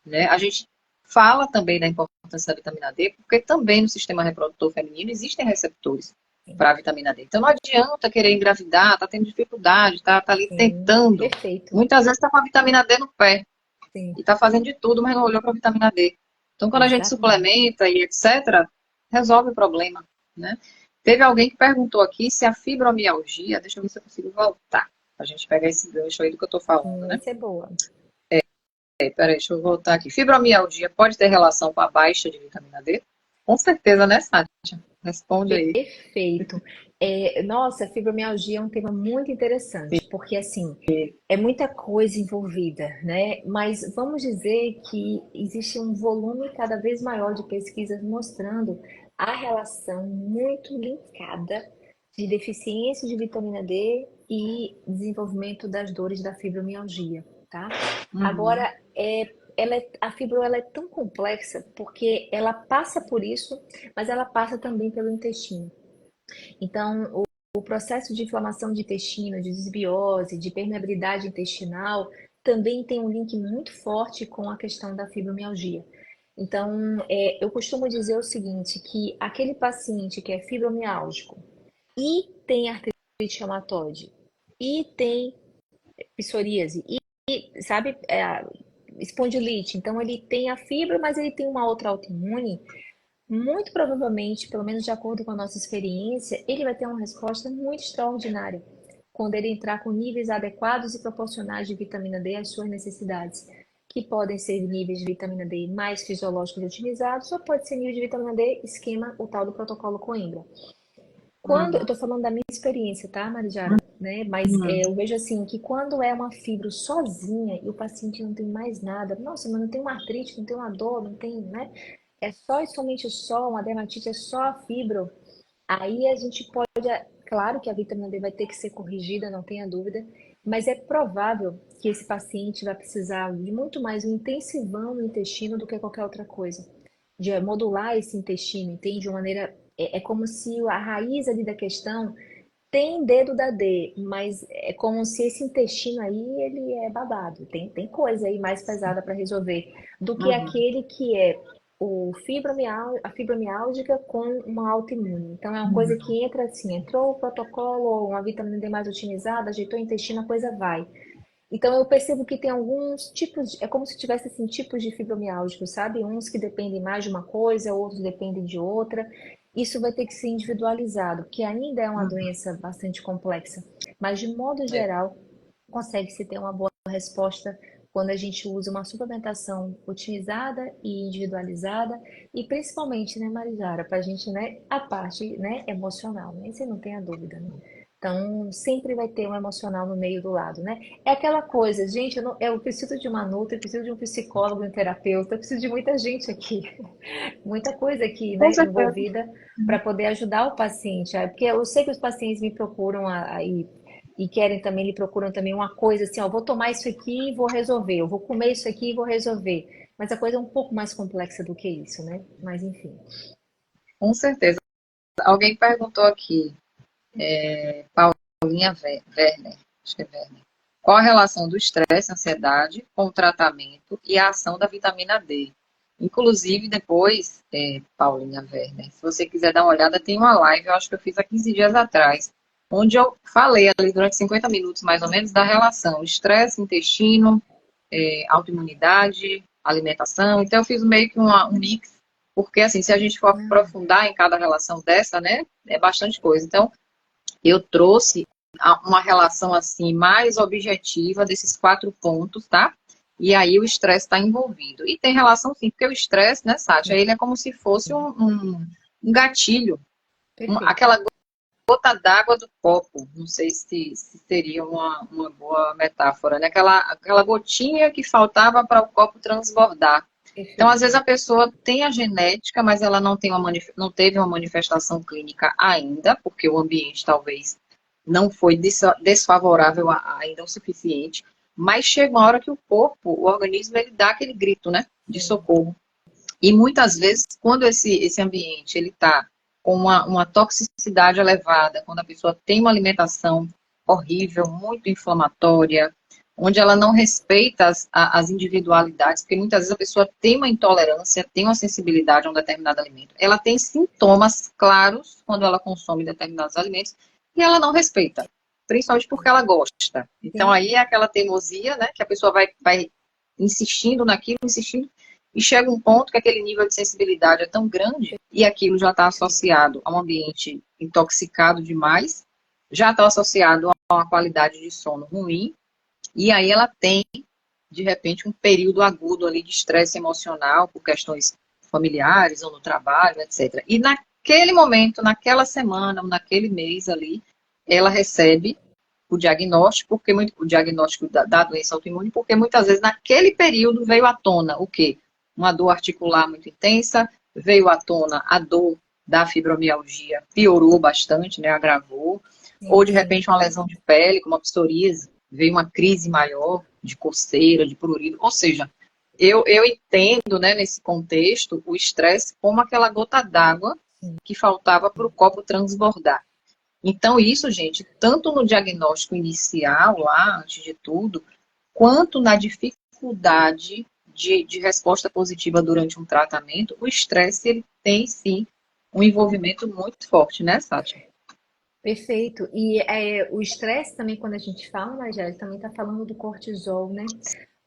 né, a gente fala também da importância da vitamina D, porque também no sistema reprodutor feminino existem receptores para a vitamina D. Então, não adianta querer engravidar, tá tendo dificuldade, tá ali Sim, tentando. perfeito. Muitas vezes tá com a vitamina D no pé Sim, e tá fazendo de tudo, mas não olhou para a vitamina D. Então, quando a gente exatamente. suplementa e etc., resolve o problema, né? Teve alguém que perguntou aqui se a fibromialgia, deixa eu ver se eu consigo voltar, a gente pegar esse gancho aí do que eu tô falando, né? Essa é boa. Peraí, deixa eu voltar aqui. Fibromialgia pode ter relação com a baixa de vitamina D? Com certeza, né, Sátia? Responde aí. Perfeito. Nossa, a fibromialgia é um tema muito interessante, porque assim, é muita coisa envolvida, né? Mas vamos dizer que existe um volume cada vez maior de pesquisas mostrando a relação muito linkada de deficiência de vitamina D e desenvolvimento das dores da fibromialgia, tá? Uhum, Agora, a fibro ela é tão complexa porque ela passa por isso, mas ela passa também pelo intestino. Então, o processo de inflamação de intestino, de desbiose, de permeabilidade intestinal, também tem um link muito forte com a questão da fibromialgia. Então, eu costumo dizer o seguinte, que aquele paciente que é fibromialgico e tem artrite reumatoide, e tem psoríase, e sabe, espondilite, então ele tem a fibra, mas ele tem uma outra autoimune, muito provavelmente, pelo menos de acordo com a nossa experiência, ele vai ter uma resposta muito extraordinária quando ele entrar com níveis adequados e proporcionais de vitamina D às suas necessidades, que podem ser níveis de vitamina D mais fisiológicos otimizados ou pode ser nível de vitamina D esquema, o tal do protocolo Coimbra. Quando, eu uhum, tô falando da minha experiência, tá, Marijara? Né? Mas uhum, eu vejo assim que quando é uma fibro sozinha e o paciente não tem mais nada, nossa, mas não tem uma artrite, não tem uma dor, não tem, né? É só e somente só, uma dermatite é só a fibro. Aí a gente pode, claro que a vitamina D vai ter que ser corrigida, não tenha dúvida, mas é provável que esse paciente vai precisar de muito mais um intensivão no intestino do que qualquer outra coisa. De modular esse intestino, entende? De uma maneira. É como se a raiz ali da questão tem dedo da D, mas é como se esse intestino aí ele é babado. Tem coisa aí mais pesada para resolver do que uhum, aquele que é a fibromialgia com uma autoimune. Então é uma coisa uhum. que entra assim, entrou o protocolo, uma vitamina D mais otimizada, ajeitou o intestino, a coisa vai. Então eu percebo que tem alguns tipos, é como se tivesse assim tipos de fibromialgicos, sabe? Uns que dependem mais de uma coisa, outros dependem de outra. Isso vai ter que ser individualizado, que ainda é uma doença bastante complexa, mas de modo É. geral consegue-se ter uma boa resposta quando a gente usa uma suplementação otimizada e individualizada e principalmente, né, Marijara, para a gente, né, a parte, né, emocional, né? Você não tem a dúvida, né? Então, sempre vai ter um emocional no meio do lado, né? É aquela coisa, gente, eu preciso de uma nutri, eu preciso de um psicólogo, um terapeuta, eu preciso de muita gente aqui, muita coisa aqui, Com né, certeza. envolvida para poder ajudar o paciente. Porque eu sei que os pacientes me procuram aí e querem também, lhe procuram também uma coisa assim, ó, vou tomar isso aqui e vou resolver, eu vou comer isso aqui e vou resolver. Mas a coisa é um pouco mais complexa do que isso, né? Mas enfim. Com certeza. Alguém perguntou aqui, Paulinha Werner, acho que é Werner. Qual a relação do estresse, ansiedade com o tratamento e a ação da vitamina D? Inclusive, depois, Paulinha Werner, se você quiser dar uma olhada, tem uma live, eu acho que eu fiz há 15 dias atrás, onde eu falei ali durante 50 minutos, mais ou menos, da relação estresse, intestino, autoimunidade, alimentação. Então, eu fiz meio que um mix, porque, assim, se a gente for Ah, aprofundar em cada relação dessa, né, é bastante coisa. Então, eu trouxe uma relação, assim, mais objetiva desses 4 pontos, tá? E aí o estresse está envolvido. E tem relação, sim, porque o estresse, né, Sátia, ele é como se fosse um gatilho, perfeito. aquela gota d'água do copo. Não sei se seria uma boa metáfora, né? Aquela gotinha que faltava para o copo transbordar. Então, às vezes, Perfeito. a pessoa tem a genética, mas ela não teve uma manifestação clínica ainda, porque o ambiente talvez não foi desfavorável ainda o suficiente. Mas chega uma hora que o corpo, o organismo, ele dá aquele grito, né? De Sim. socorro. E muitas vezes, quando esse ambiente ele está com uma toxicidade elevada, quando a pessoa tem uma alimentação horrível, muito inflamatória, onde ela não respeita as individualidades, porque muitas vezes a pessoa tem uma intolerância, tem uma sensibilidade a um determinado alimento, ela tem sintomas claros quando ela consome determinados alimentos e ela não respeita, principalmente porque ela gosta. Então Sim. aí é aquela teimosia, né, que a pessoa vai insistindo naquilo, insistindo, e chega um ponto que aquele nível de sensibilidade é tão grande e aquilo já está Perfeito. associado a um ambiente intoxicado demais, já está associado a uma qualidade de sono ruim, e aí ela tem, de repente, um período agudo ali de estresse emocional por questões familiares ou no trabalho, etc. E naquele momento, naquela semana, naquele mês ali, ela recebe o diagnóstico, o diagnóstico da doença autoimune, porque muitas vezes naquele período veio à tona o quê? Uma dor articular muito intensa, veio à tona a dor da fibromialgia, piorou bastante, né, agravou, ou Sim, de sim. repente uma lesão de pele, como a psoríase, veio uma crise maior de coceira, de prurido, ou seja, eu entendo, né, nesse contexto, o estresse como aquela gota d'água Sim. que faltava para o copo transbordar. Então, isso, gente, tanto no diagnóstico inicial, lá, antes de tudo, quanto na dificuldade de resposta positiva durante um tratamento, o estresse, ele tem, sim, um envolvimento muito forte, né, Sátia? Perfeito. E o estresse também, quando a gente fala, Nigéria, também está falando do cortisol, né?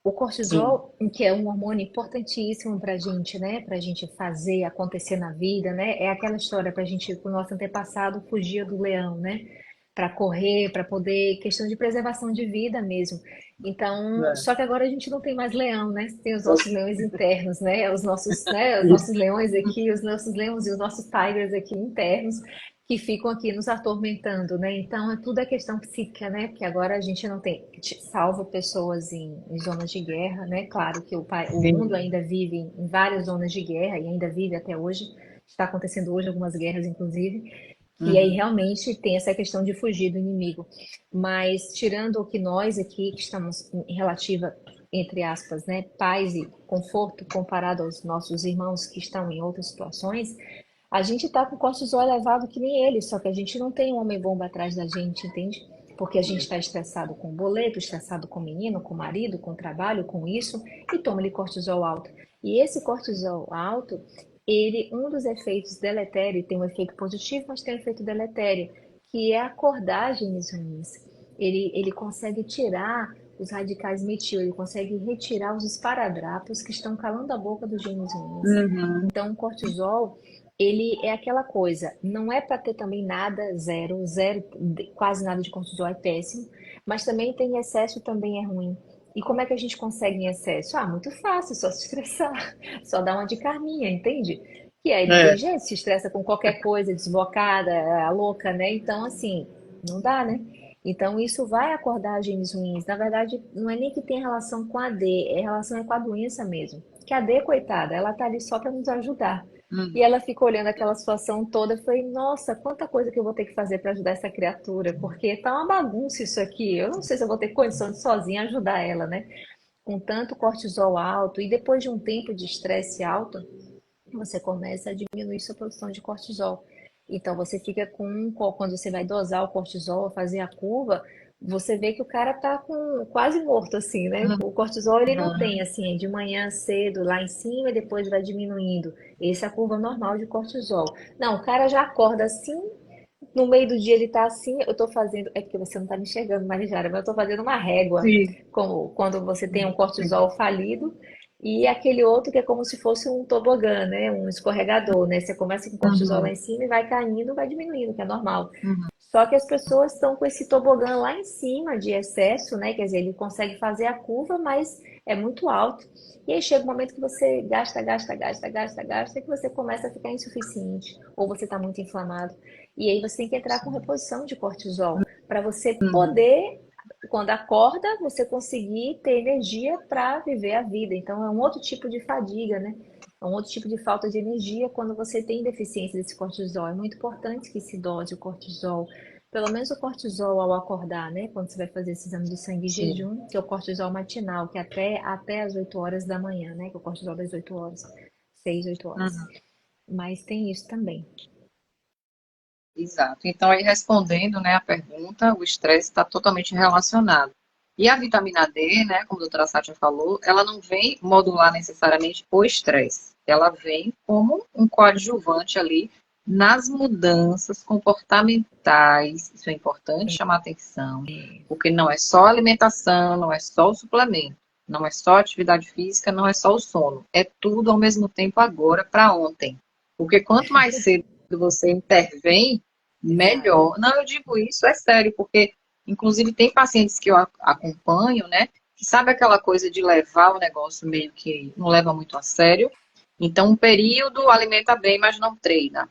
O Sim. cortisol, que é um hormônio importantíssimo para a gente, né? Para a gente fazer acontecer na vida, né? É aquela história para a gente, o nosso antepassado fugia do leão, né? Para correr, para poder, questão de preservação de vida mesmo. Então, É. só que agora a gente não tem mais leão, né? Tem os nossos leões internos, né? Os nossos leões aqui, os nossos leões e os nossos tigers aqui internos que ficam aqui nos atormentando, né? Então, tudo é questão psíquica, né? Porque agora a gente não tem, salvo pessoas em zonas de guerra, né? Claro que o mundo Sim. ainda vive em várias zonas de guerra e ainda vive até hoje. Está acontecendo hoje algumas guerras, inclusive. E aí Uhum. realmente tem essa questão de fugir do inimigo. Mas tirando o que nós aqui, que estamos em relativa, entre aspas, né, paz e conforto comparado aos nossos irmãos que estão em outras situações, a gente tá com cortisol elevado que nem ele, só que a gente não tem um homem-bomba atrás da gente, entende? Porque a gente está estressado com o boleto, estressado com o menino, com o marido, com o trabalho, com isso, e toma-lhe cortisol alto. E esse cortisol alto, ele, um dos efeitos deletério, tem um efeito positivo, mas tem um efeito deletério, que é acordar genes ruins. Ele consegue tirar os radicais metil, ele consegue retirar os esparadrapos que estão calando a boca dos genes ruins. Uhum. Então, o cortisol, ele é aquela coisa, não é para ter também nada, zero, zero, quase nada de cortisol é péssimo, mas também tem excesso também é ruim. E como é que a gente consegue em excesso? Ah, muito fácil, só se estressar, só dar uma de carninha, entende? Que aí tem É. gente que se estressa com qualquer coisa, desbocada, a louca, né? Então, assim, não dá, né? Então, isso vai acordar genes ruins. Na verdade, não é nem que tem relação com a D, é relação com a doença mesmo. Que a D, coitada, ela tá ali só para nos ajudar. E Uhum. ela fica olhando aquela situação toda e falei, nossa, quanta coisa que eu vou ter que fazer para ajudar essa criatura, porque tá uma bagunça isso aqui. Eu não sei se eu vou ter condição de sozinha ajudar ela, né? Com tanto cortisol alto e depois de um tempo de estresse alto, você começa a diminuir sua produção de cortisol. Então você fica com, quando você vai dosar o cortisol, fazer a curva, você vê que o cara tá com quase morto assim, né? O cortisol ele não tem Uhum. assim, é de manhã cedo lá em cima e depois vai diminuindo. Essa é a curva normal de cortisol. Não, o cara já acorda assim, no meio do dia ele tá assim, eu tô fazendo, é porque você não tá me enxergando, Marijara, mas eu tô fazendo uma régua, Sim. como quando você tem um Sim. cortisol falido, e aquele outro que é como se fosse um tobogã, né? Um escorregador, né? Você começa com cortisol lá Uhum. em cima e vai caindo, vai diminuindo, que é normal. Uhum. Só que as pessoas estão com esse tobogã lá em cima de excesso, né? Quer dizer, ele consegue fazer a curva, mas é muito alto. E aí chega um momento que você gasta, gasta, gasta, gasta, gasta, e que você começa a ficar insuficiente, ou você está muito inflamado. E aí você tem que entrar com Sim. reposição de cortisol, para você Uhum. poder, quando acorda, você conseguir ter energia para viver a vida. Então é um outro tipo de fadiga, né? É um outro tipo de falta de energia quando você tem deficiência desse cortisol. É muito importante que se dose o cortisol, pelo menos o cortisol ao acordar, né? Quando você vai fazer esse exame de sangue em Sim. jejum, que é o cortisol matinal, que é até as 8 horas da manhã, né? Que é o cortisol das 8 horas, 6, 8 horas. Uhum. Mas tem isso também. Exato. Então, aí respondendo, né, a pergunta, o estresse está totalmente relacionado. E a vitamina D, né, como a doutora Sátia falou, ela não vem modular necessariamente o estresse. Ela vem como um coadjuvante ali nas mudanças comportamentais. Isso é importante chamar atenção, porque não é só alimentação, não é só o suplemento, não é só atividade física, não é só o sono. É tudo ao mesmo tempo agora para ontem. Porque quanto mais cedo você intervém, Exato. melhor. Não, eu digo isso, é sério, porque, inclusive, tem pacientes que eu acompanho, né, que sabe aquela coisa de levar o negócio meio que não leva muito a sério. Então, um período alimenta bem, mas não treina.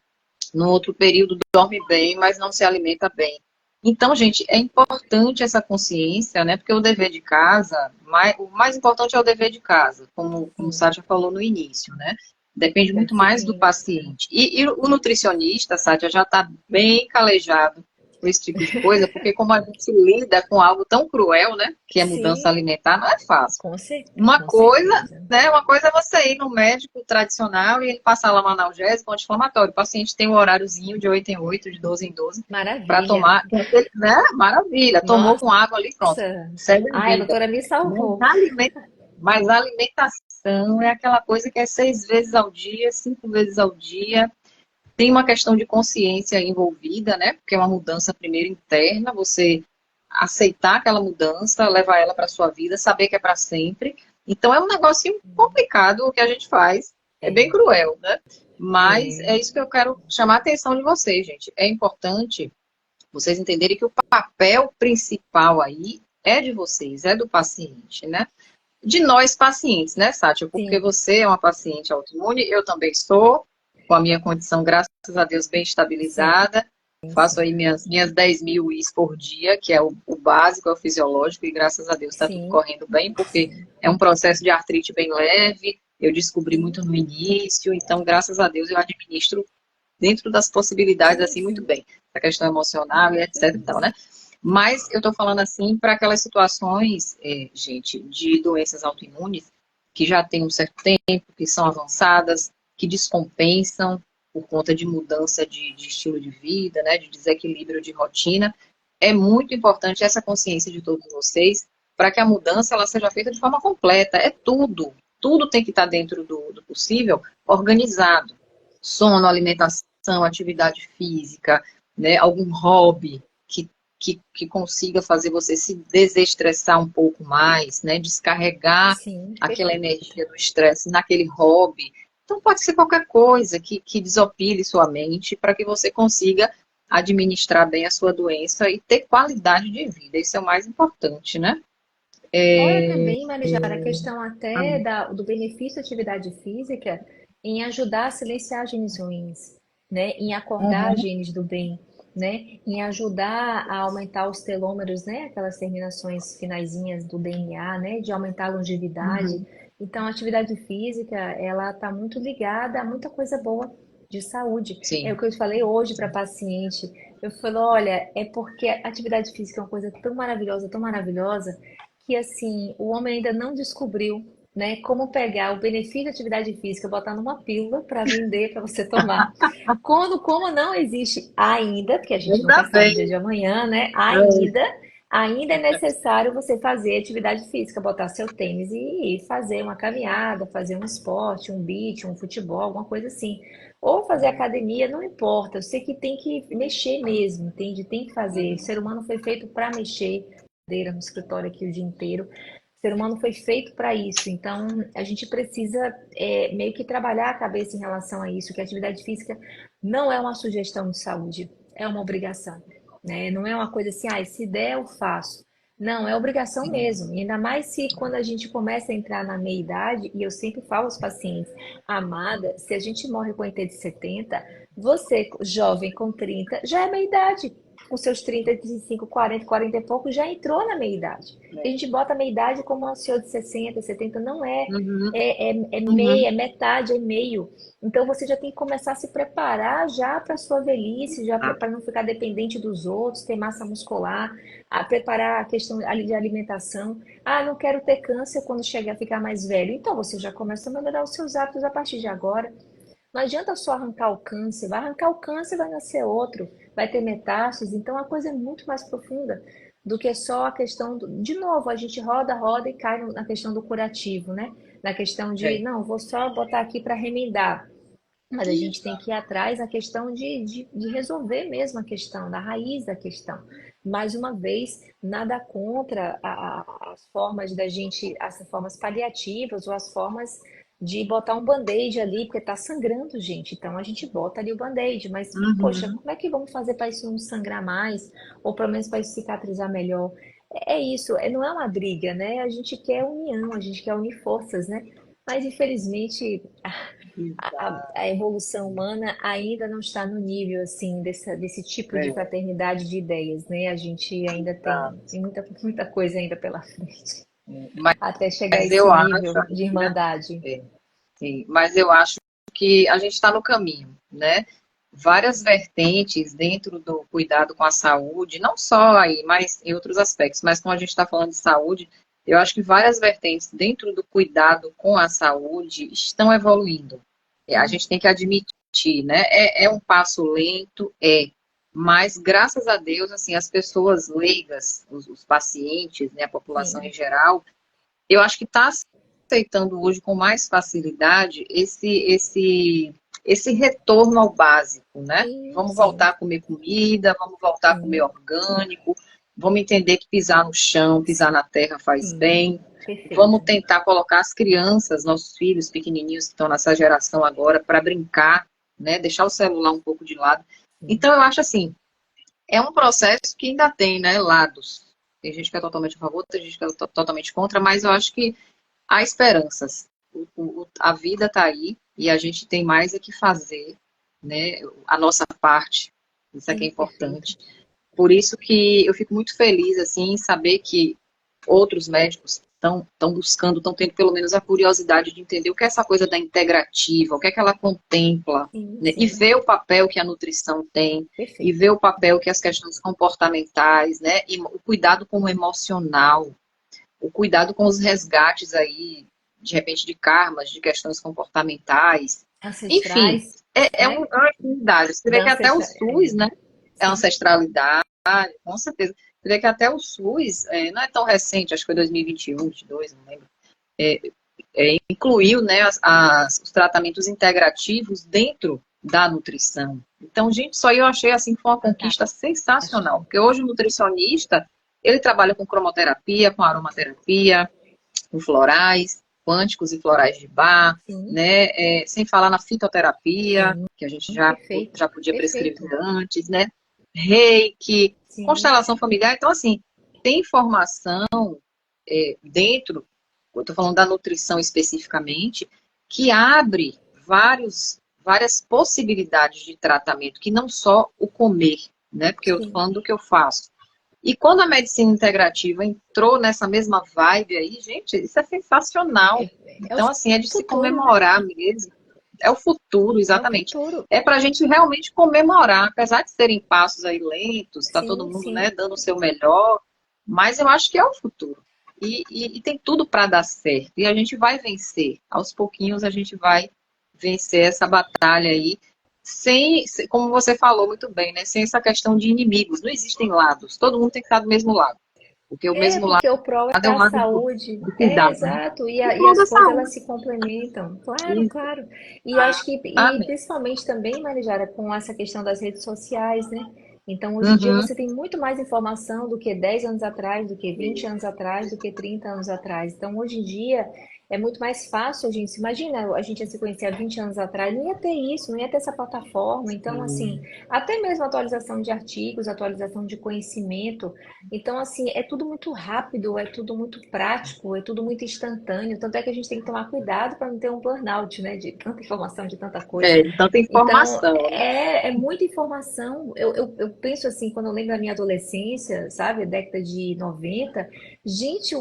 No outro período, dorme bem, mas não se alimenta bem. Então, gente, é importante essa consciência, né? Porque o dever de casa, o mais importante é o dever de casa, como o Sim, Sátia falou no início, né? Depende da muito mais do disciplina. paciente. E o nutricionista, Sátia, já está bem calejado com esse tipo de coisa, porque como a gente lida com algo tão cruel, né? Que é mudança Sim, alimentar, não é fácil. Uma com coisa, certeza. né? Uma coisa é você ir no médico tradicional e ele passar lá um analgésico, um anti-inflamatório. O paciente tem um horáriozinho de 8 em 8, de 12 em 12, para Maravilha. tomar, né? Maravilha. Tomou Nossa. com água ali, pronto. Segue a Ai, a vida. doutora me Mas salvou. mas a alimentação é aquela coisa que é 6 vezes ao dia, 5 vezes ao dia. Tem uma questão de consciência envolvida, né? Porque é uma mudança primeiro interna, você aceitar aquela mudança, levar ela para sua vida, saber que é para sempre. Então é um negocinho complicado o que a gente faz. É bem É, cruel, né? Mas é, é isso que eu quero chamar a atenção de vocês, gente. É importante vocês entenderem que o papel principal aí é de vocês, é do paciente, né? De nós pacientes, né, Sátia? Porque sim, você é uma paciente autoimune, eu também sou, com a minha condição, graças a Deus, bem sim, estabilizada. Faço sim, aí minhas 10 mil IS por dia, que é o básico, é o fisiológico, e graças a Deus está tudo sim, correndo bem, porque sim, é um processo de artrite bem leve, eu descobri sim, muito no início, então, graças a Deus, eu administro dentro das possibilidades, sim, assim, muito sim. bem. A questão emocional e Que etc e tal, isso. né? Mas eu estou falando assim para aquelas situações, gente, de doenças autoimunes que já têm um certo tempo, que são avançadas, que descompensam por conta de mudança de estilo de vida, né, de desequilíbrio de rotina. É muito importante essa consciência de todos vocês para que a mudança ela seja feita de forma completa. É tudo. Tudo tem que estar dentro do possível, organizado. Sono, alimentação, atividade física, né, algum hobby que consiga fazer você se desestressar um pouco mais, né? Descarregar Sim, aquela perfeito. energia do estresse naquele hobby. Então, pode ser qualquer coisa que desopile sua mente para que você consiga administrar bem a sua doença e ter qualidade de vida. Isso é o mais importante, né? Fora também, Marijara, a questão até do benefício da atividade física em ajudar a silenciar genes ruins, né? Em acordar Uhum, genes do bem, né? Em ajudar a aumentar os telômeros, né? Aquelas terminações finaizinhas do DNA, né? De aumentar a longevidade. uhum, Então, a atividade física, ela está muito ligada a muita coisa boa de saúde. É o sim. que eu falei hoje para paciente. Eu falei, olha, é porque a atividade física é uma coisa tão maravilhosa, que assim, o homem ainda não descobriu, né, como pegar o benefício da atividade física, botar numa pílula para vender, para você tomar. Como não existe ainda, porque a gente nunca Ainda sabe o dia bem. de amanhã, né? É, Ainda ainda é necessário você fazer atividade física, botar seu tênis e ir fazer uma caminhada, fazer um esporte, um beach, um futebol, alguma coisa assim. Ou fazer academia, não importa. Eu sei que tem que mexer mesmo, entende? Tem que fazer. O ser humano foi feito para mexer, cadeira no escritório aqui o dia inteiro. O ser humano foi feito para isso. Então, a gente precisa meio que trabalhar a cabeça em relação a isso, que a atividade física não é uma sugestão de saúde, é uma obrigação, né? Não é uma coisa assim, ah, se der eu faço. Não, é obrigação mesmo. E ainda mais se quando a gente começa a entrar na meia-idade, e eu sempre falo aos pacientes, amada, se a gente morre com 80 de 70, você, jovem com 30, já é meia-idade. Com seus 30, 35, 40, 40 e pouco, já entrou na meia-idade. A gente bota a meia-idade como um senhor de 60, 70, não é. Uhum, É uhum. meia, é metade, é meio. Então você já tem que começar a se preparar já para a sua velhice, já Ah, para não ficar dependente dos outros, ter massa muscular, a preparar a questão de alimentação. Ah, não quero ter câncer quando chegar a ficar mais velho. Então você já começa a melhorar os seus hábitos a partir de agora. Não adianta só arrancar o câncer, vai arrancar o câncer, vai nascer outro, vai ter metástase. Então a coisa é muito mais profunda do que só a questão de novo, a gente roda, roda e cai na questão do curativo, né? Na questão de, é. não, vou só botar aqui para remendar. Mas a gente Isso. tem que ir atrás da questão de resolver mesmo a questão, da raiz da questão. Mais uma vez, nada contra as formas da gente, as formas paliativas ou as formas de botar um band-aid ali, porque tá sangrando, gente. Então a gente bota ali o band-aid, mas, poxa, Uhum. como é que vamos fazer para isso não sangrar mais? Ou pelo menos para isso cicatrizar melhor? É isso, não é uma briga, né? A gente quer união, a gente quer unir forças, né? Mas infelizmente a evolução humana ainda não está no nível assim desse tipo de É, fraternidade de ideias, né? A gente ainda tem exato. muita coisa ainda pela frente Mas até chegar a esse eu acho, nível de amiga, irmandade. é, sim, mas eu acho que a gente está no caminho, né? Várias vertentes dentro do cuidado com a saúde, não só aí, mas em outros aspectos, mas como a gente está falando de saúde, eu acho que várias vertentes dentro do cuidado com a saúde estão evoluindo. A Sim, gente tem que admitir, né? É um passo lento, mas graças a Deus, assim, as pessoas leigas, os pacientes, né, a população em sim, geral, eu acho que está aceitando hoje com mais facilidade esse retorno ao básico, né? sim, Vamos sim, voltar a comer comida, vamos voltar a comer sim, orgânico, vamos entender que pisar no chão, pisar na terra faz sim, bem. Vamos perfeito. tentar colocar as crianças, nossos filhos pequenininhos que estão nessa geração agora, para brincar, né? Deixar o celular um pouco de lado. Sim, Então, eu acho assim, é um processo que ainda tem, né, lados. Tem gente que é totalmente a favor, tem gente que é totalmente contra, mas eu acho que há esperanças. A vida está aí e a gente tem mais é que fazer, né? A nossa parte. Isso é que é sim, perfeito. importante. Por isso que eu fico muito feliz assim em saber que outros médicos estão buscando, estão tendo pelo menos a curiosidade de entender o que é essa coisa da integrativa, o que é que ela contempla, Sim, né? E sim, ver o papel que a nutrição tem, e perfeito. ver o papel que as questões comportamentais, né? E o cuidado com o emocional, o cuidado com os resgates aí, de repente, de karmas, de questões comportamentais. Enfim, Ancestrais, é né? uma infinidade. Você vê Da que até o ancestral, SUS, né? É sim, ancestralidade, com certeza. Você vê que até o SUS, não é tão recente, acho que foi 2021, 2022, não lembro, incluiu, né, os tratamentos integrativos dentro da nutrição. Então, gente, isso aí eu achei assim, foi uma conquista sensacional, fantástico. porque hoje o nutricionista, ele trabalha com cromoterapia, com aromaterapia, com florais, quânticos e florais de Bach, Sim, né, sem falar na fitoterapia, sim, que a gente perfeito, já podia perfeito. prescrever antes, né, reiki, Sim, constelação familiar. Então, assim, tem informação dentro, eu estou falando da nutrição especificamente, que abre várias possibilidades de tratamento, que não só o comer, né? Porque eu estou sim. falando do que eu faço. E quando a medicina integrativa entrou nessa mesma vibe aí, gente, isso é sensacional. É o Então, assim, é de se futuro, né? comemorar mesmo. É o futuro, É o exatamente. futuro. É para a gente realmente comemorar, apesar de serem passos aí lentos, está todo Sim, mundo, sim. né, dando o seu melhor, mas eu acho que é o futuro. E tem tudo para dar certo. E a gente vai vencer. Aos pouquinhos a gente vai vencer essa batalha aí, como você falou muito bem, né? Sem essa questão de inimigos. Não existem lados. Todo mundo tem que estar do mesmo lado. porque o mesmo lado Porque o prol é é o a lado saúde. do cuidado, né? Exato. O E prol as da coisas elas saúde. se complementam. Claro, Isso, claro. E eu acho que, e exatamente. principalmente também, Marijara, com essa questão das redes sociais, né? Então, hoje em dia Uhum. você tem muito mais informação do que 10 anos atrás, do que 20 anos atrás, do que 30 anos atrás. Então, hoje em dia é muito mais fácil a gente se imagina, a gente ia se conhecer há 20 anos atrás, não ia ter isso, não ia ter essa plataforma. Então, assim, Sim. até mesmo atualização de artigos, atualização de conhecimento. Então, assim, é tudo muito rápido, é tudo muito prático, é tudo muito instantâneo. Tanto é que a gente tem que tomar cuidado para não ter um burnout, né? De tanta informação, de tanta coisa. É, de tanta Então, informação, né? é muita informação. Eu penso assim, quando eu lembro da minha adolescência, sabe? Década de 90 gente,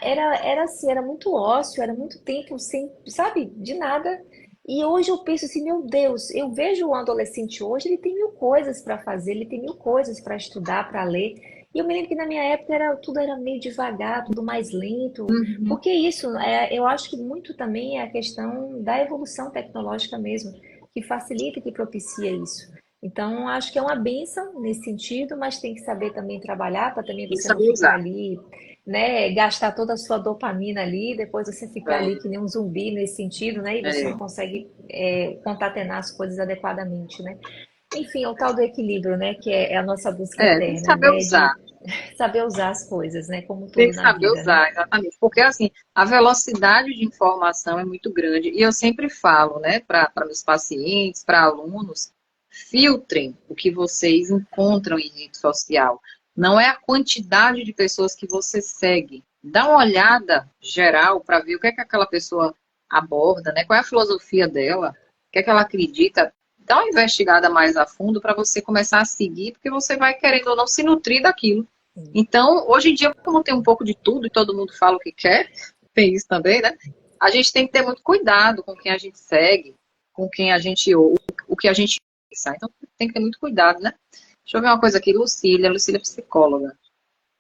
era assim, era muito ócio, era muito tempo sem, sabe? De nada. E hoje eu penso assim, meu Deus, eu vejo o adolescente hoje, ele tem mil coisas para fazer, ele tem mil coisas para estudar, para ler. E eu me lembro que na minha época tudo era meio devagar, tudo mais lento. Uhum. Porque isso, eu acho que muito também é a questão da evolução tecnológica mesmo, que facilita e que propicia isso. Então, acho que é uma benção nesse sentido, mas tem que saber também trabalhar para também Tem que você não saber ficar usar. ali, né, gastar toda a sua dopamina ali, depois você ficar ali É, que nem um zumbi nesse sentido, né, e você não é. consegue concatenar as coisas adequadamente, né. Enfim, é o tal do equilíbrio, né, que é a nossa busca Tem que eterna, saber né, usar. de saber usar as coisas, né, como Tem tudo que na saber vida, né. usar, exatamente. Porque, assim, a velocidade de informação é muito grande. E eu sempre falo, né, para meus pacientes, para alunos, filtrem o que vocês encontram em rede social. Não é a quantidade de pessoas que você segue. Dá uma olhada geral para ver o que é que aquela pessoa aborda, né? Qual é a filosofia dela, o que é que ela acredita. Dá uma investigada mais a fundo para você começar a seguir, porque você vai, querendo ou não, se nutrir daquilo. Então, hoje em dia, como tem um pouco de tudo e todo mundo fala o que quer, tem isso também, né? A gente tem que ter muito cuidado com quem a gente segue, com quem a gente ouve, o que a gente pensa. Então, tem que ter muito cuidado, né? Deixa eu ver uma coisa aqui, Lucília é psicóloga.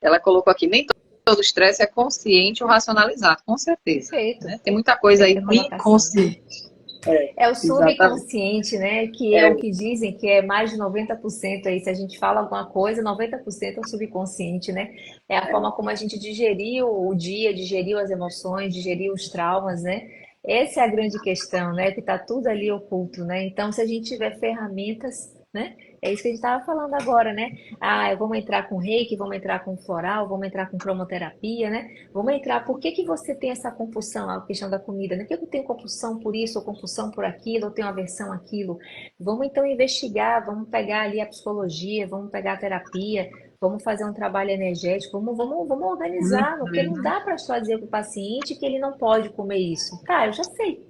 Ela colocou aqui, nem todo estresse é consciente ou racionalizado, com certeza. Perfeito, Né? Tem muita coisa aí perfeita no colocação. inconsciente. É, É o exatamente. subconsciente, né? Que é o É, que dizem que é mais de 90% aí. Se a gente fala alguma coisa, 90% é o subconsciente, né? É a forma como a gente digeriu o dia, digeriu as emoções, digeriu os traumas, né? Essa é a grande questão, né? Que tá tudo ali oculto, né? Então, se a gente tiver ferramentas, né? É isso que a gente estava falando agora, né? Ah, vamos entrar com reiki, vamos entrar com floral, vamos entrar com cromoterapia, né? Vamos entrar. Por que que você tem essa compulsão, a questão da comida, né? Por que eu tenho compulsão por isso, ou compulsão por aquilo, ou tenho aversão àquilo? Vamos então investigar, vamos pegar ali a psicologia, vamos pegar a terapia, vamos fazer um trabalho energético, vamos organizar, porque não uhum, dá para só dizer para o paciente que ele não pode comer isso. Tá, eu já sei.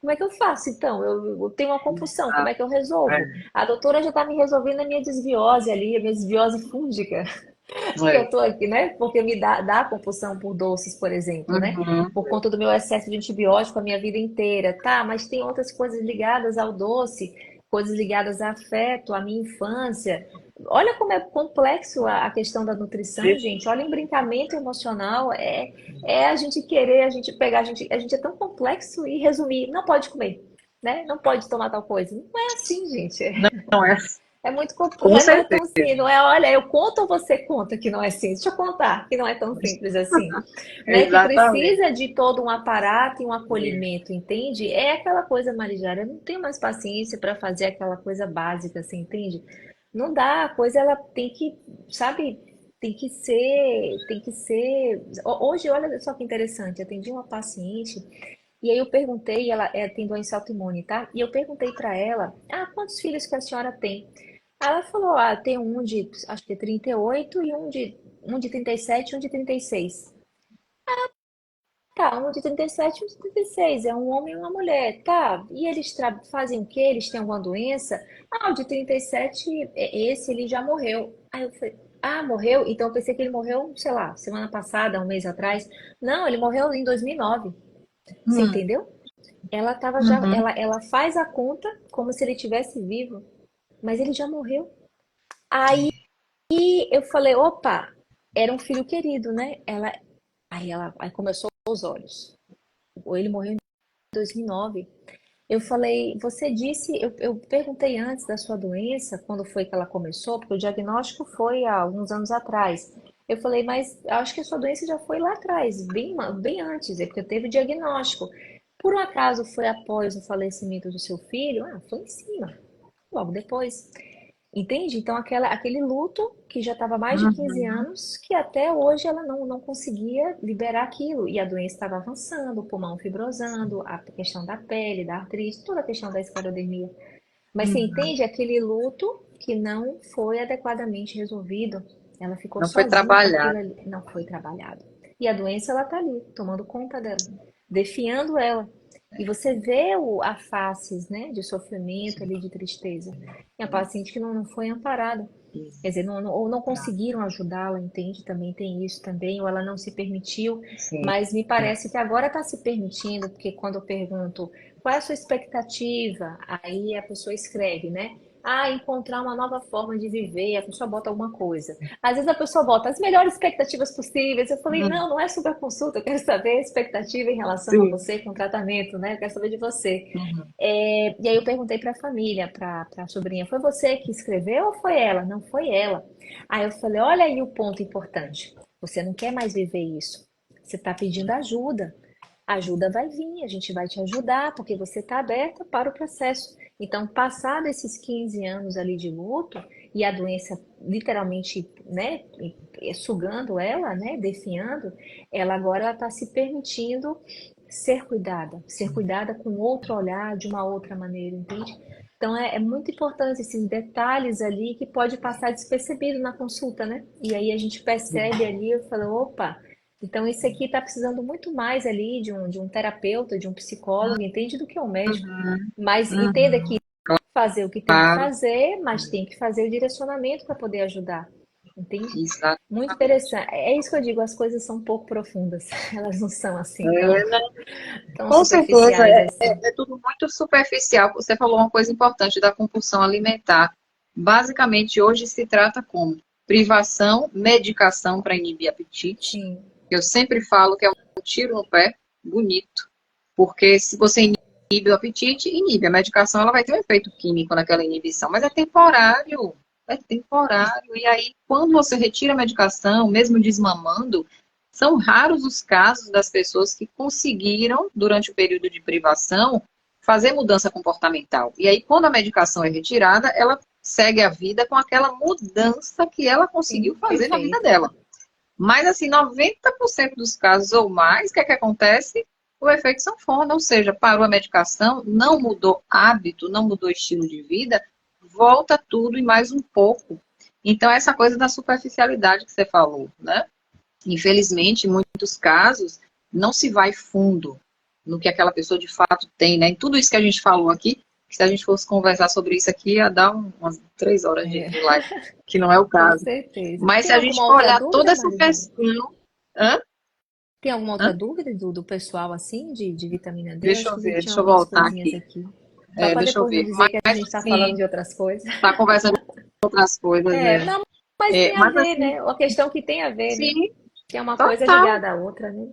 Como é que eu faço então? Eu tenho uma compulsão, como exato. é que eu resolvo? É, A doutora já está me resolvendo a minha desbiose ali, a minha desbiose fúngica que eu é. tô aqui, né? Porque me dá compulsão por doces, por exemplo, né? Uhum, Por conta do meu excesso de antibiótico a minha vida inteira. Tá, mas tem outras coisas ligadas ao doce, coisas ligadas a afeto, à minha infância. Olha como é complexo a questão da nutrição, gente. Olha, embrincamento emocional é a gente querer, a gente pegar, a gente é tão complexo e resumir, não pode comer, né? Não pode tomar tal coisa. Não é assim, gente. não é, É muito complexo, com mas não é certeza. tão simples, não é, olha, eu conto ou você conta que não é simples? Deixa eu contar que não é tão simples assim, né? Que Exatamente. precisa de todo um aparato e um É. acolhimento, entende? É aquela coisa, Marijara, eu não tenho mais paciência para fazer aquela coisa básica, assim, entende? Não dá, a coisa ela tem que, sabe, tem que ser. Hoje, olha só que interessante, atendi uma paciente e aí eu perguntei, ela tem doença autoimune, tá? E eu perguntei para ela, quantos filhos que a senhora tem? Ela falou, tem um de, acho que é 38 e um de 37 e um de 36. Tá, um de 37 e um de 36. É um homem e uma mulher. Tá, e eles fazem o quê? Eles têm alguma doença? O de 37, esse ele já morreu. Aí eu falei, morreu? Então eu pensei que ele morreu, sei lá, semana passada, um mês atrás. Não, ele morreu em 2009. Você Hum, entendeu? Ela tava já, uhum. ela faz a conta como se ele tivesse vivo, mas ele já morreu. Aí eu falei, opa, era um filho querido, né? Aí começou os olhos. Ele morreu em 2009. Eu falei, você disse, eu perguntei antes da sua doença, quando foi que ela começou, porque o diagnóstico foi há alguns anos atrás. Eu falei, mas eu acho que a sua doença já foi lá atrás, bem antes, é porque teve o diagnóstico. Por um acaso foi após o falecimento do seu filho? Ah, foi em cima, logo depois. Entende? Então, aquele luto que já estava há mais de 15 Uhum. anos, que até hoje ela não conseguia liberar aquilo. E a doença estava avançando, o pulmão fibrosando, a questão da pele, da artrite, toda a questão da esclerodermia. Mas você Uhum. entende aquele luto que não foi adequadamente resolvido. Ela ficou Não foi sozinha com aquilo trabalhado. ali, não foi trabalhado. E a doença ela tá ali, tomando conta dela, defiando ela. E você vê a faces, né, de sofrimento ali, de tristeza. E a paciente que não foi amparada. Quer dizer, ou não conseguiram ajudá-la, entende? Também tem isso também, ou ela não se permitiu, Sim. mas me parece que agora está se permitindo, porque quando eu pergunto qual é a sua expectativa, aí a pessoa escreve, né? Ah, encontrar uma nova forma de viver, a pessoa bota alguma coisa. Às vezes a pessoa bota as melhores expectativas possíveis. Eu falei, Uhum. não é sobre a consulta, eu quero saber a expectativa em relação a Sim. você com o tratamento, né? Eu quero saber de você. Uhum. E aí eu perguntei para a família, para a sobrinha, foi você que escreveu ou foi ela? Não foi ela. Aí eu falei, olha aí o ponto importante. Você não quer mais viver isso. Você está pedindo ajuda. A ajuda vai vir, a gente vai te ajudar, porque você está aberta para o processo. Então, passado esses 15 anos ali de luto e a doença literalmente, né, sugando ela, né, definhando, ela agora está se permitindo ser cuidada com outro olhar, de uma outra maneira, entende? Então é muito importante esses detalhes ali que pode passar despercebido na consulta, né? E aí a gente percebe ali, eu falo, opa, então isso aqui está precisando muito mais ali de um terapeuta, de um psicólogo, entende, do que um médico. Uhum. Mas entenda que Uhum. fazer o que tem que Claro. fazer, mas tem que fazer o direcionamento para poder ajudar, entende? Muito Exatamente. interessante. É isso que eu digo, as coisas são um pouco profundas. Elas não são assim É, tão com certeza, superficiais assim. é tudo muito superficial. Você falou uma coisa importante da compulsão alimentar. Basicamente, hoje se trata como privação, medicação para inibir apetite. Sim, Eu sempre falo que é um tiro no pé bonito, porque se você inibe o apetite, inibe. A medicação ela vai ter um efeito químico naquela inibição, mas é temporário. É temporário. E aí, quando você retira a medicação, mesmo desmamando, são raros os casos das pessoas que conseguiram, durante o período de privação, fazer mudança comportamental. E aí, quando a medicação é retirada, ela segue a vida com aquela mudança que ela conseguiu sim, fazer na vida perfeito. dela. Mas, assim, 90% dos casos ou mais, o que é que acontece? O efeito sanfona, ou seja, parou a medicação, não mudou hábito, não mudou estilo de vida, volta tudo e mais um pouco. Então, essa coisa da superficialidade que você falou, né? Infelizmente, em muitos casos, não se vai fundo no que aquela pessoa de fato tem, né? Em tudo isso que a gente falou aqui, que se a gente fosse conversar sobre isso aqui, ia dar umas 3 horas É, de live, que não é o com caso. certeza. Mas se Tem a gente alguma for outra olhar toda dúvida, essa Marizão? questão. Hã? Tem alguma outra Hã? dúvida do pessoal assim, de vitamina D? Eu Deixa acho eu que ver, tinha deixa eu algumas voltar coisinhas aqui. aqui. Só É, para deixa eu depois não ver. dizer que a Mas gente está falando assim, de outras coisas. tá conversando de outras coisas, Não, mas tem a Mas ver, assim, né? A questão que tem a ver, né? sim, Que é uma coisa total. ligada à outra, né?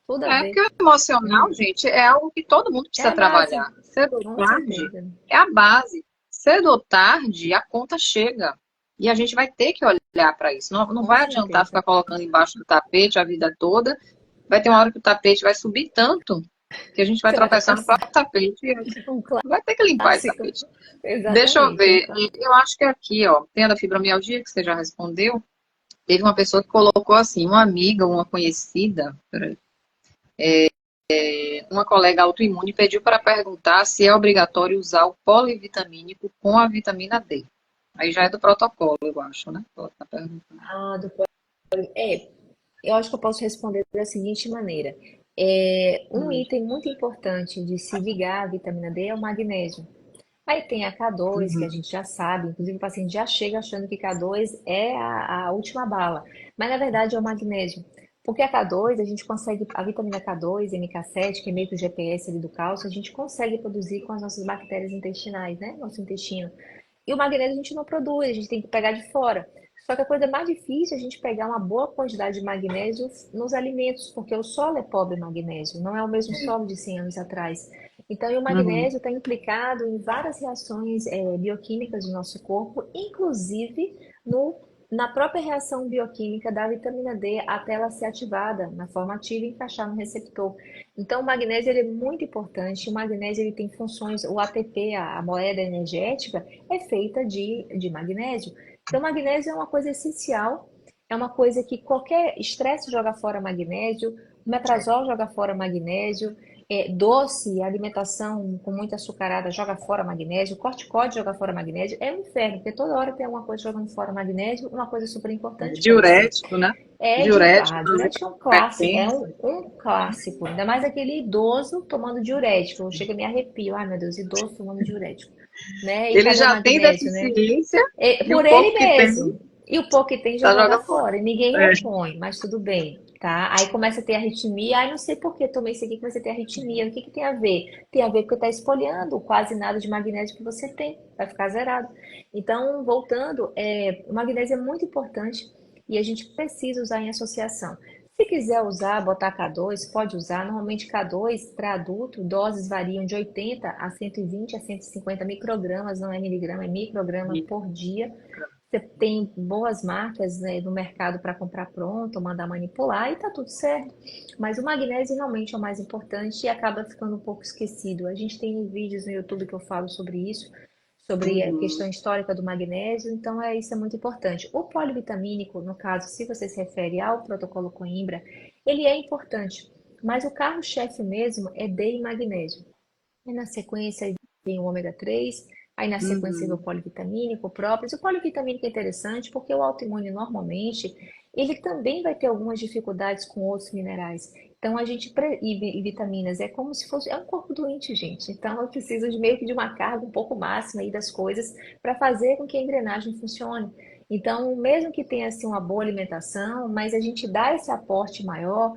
Tudo a É ver. porque o emocional, gente, é algo que todo mundo É a precisa base, trabalhar. Cedo ou com tarde certeza. é a base. Cedo ou tarde a conta chega. E a gente vai ter que olhar para isso. Não, não Com vai adiantar certeza. ficar colocando embaixo do tapete a vida toda. Vai ter uma hora que o tapete vai subir tanto que a gente vai Você vai tropeçar no tropeçar. próprio tapete e Um vai ter que limpar esse clássico. tapete. Deixa eu Exatamente, um ver. clássico. Eu acho que aqui, ó, tem a da fibromialgia que você já respondeu. Teve uma pessoa que colocou assim, uma amiga, uma conhecida, uma colega autoimune pediu para perguntar se é obrigatório usar o polivitamínico com a vitamina D. Aí já é do protocolo, eu acho, né? Ela tá perguntando. Ah, eu acho que eu posso responder da seguinte maneira. Um Hum, item muito importante de se ligar à vitamina D é o magnésio. Aí tem a K2, que a uhum, gente já sabe, inclusive o paciente já chega achando que K2 é a última bala, mas na verdade é o magnésio. Porque a K2, a gente consegue, a vitamina K2, MK7, que é meio que o GPS ali do cálcio, a gente consegue produzir com as nossas bactérias intestinais, né? Nosso intestino. E o magnésio a gente não produz, a gente tem que pegar de fora. Só que a coisa mais difícil é a gente pegar uma boa quantidade de magnésio nos alimentos, porque o solo é pobre em magnésio, não é o mesmo solo de 100 anos atrás. Então, e o uhum, magnésio está implicado em várias reações bioquímicas do nosso corpo, inclusive no, na própria reação bioquímica da vitamina D até ela ser ativada na forma ativa e encaixar no receptor. Então, o magnésio ele é muito importante. O magnésio ele tem funções, o ATP, a moeda energética, é feita de magnésio. Então, o magnésio é uma coisa essencial, é uma coisa que qualquer estresse joga fora magnésio, o metrazol joga fora magnésio, doce, alimentação com muita açucarada joga fora magnésio, corticóide joga fora magnésio, é um inferno, porque toda hora tem alguma coisa jogando fora magnésio, uma coisa super importante para você. Diurético, né? Diurético, Diurético é um clássico, um clássico, ainda mais aquele idoso tomando diurético, chega e me arrepio, ai meu Deus, idoso tomando diurético, né? E ele cadê o já tem magnésio, né? deficiência e Por o ele pouco que tem mesmo. E o pouco que tem já joga joga fora. fora. E ninguém É. repõe, mas tudo bem, tá? Aí começa a ter arritmia. Ai, não sei por que tomei isso aqui, comecei a ter arritmia. O que que tem a ver? Tem a ver porque tá espoliando quase nada de magnésio que você tem. Vai ficar zerado. Então, voltando, o magnésio é muito importante e a gente precisa usar em associação. Se quiser usar, botar K2, pode usar. Normalmente K2 para adulto, doses variam de 80 a 120 a 150 microgramas, não é miligrama, é micrograma por dia. Você tem boas marcas, né, no mercado para comprar pronto, mandar manipular e tá tudo certo. Mas o magnésio realmente é o mais importante e acaba ficando um pouco esquecido. A gente tem vídeos no YouTube que eu falo sobre isso, sobre a questão histórica do magnésio, então isso é muito importante. O polivitamínico, no caso, se você se refere ao protocolo Coimbra, ele é importante, mas o carro-chefe mesmo é D e magnésio. E na sequência vem o ômega 3, aí na sequência vem o polivitamínico, o própolis. O polivitamínico é interessante porque o autoimune normalmente ele também vai ter algumas dificuldades com outros minerais. Então a gente e vitaminas é como se fosse um corpo doente, gente. Então eu preciso de meio que de uma carga um pouco máxima aí das coisas para fazer com que a engrenagem funcione. Então, mesmo que tenha assim uma boa alimentação, mas a gente dá esse aporte maior,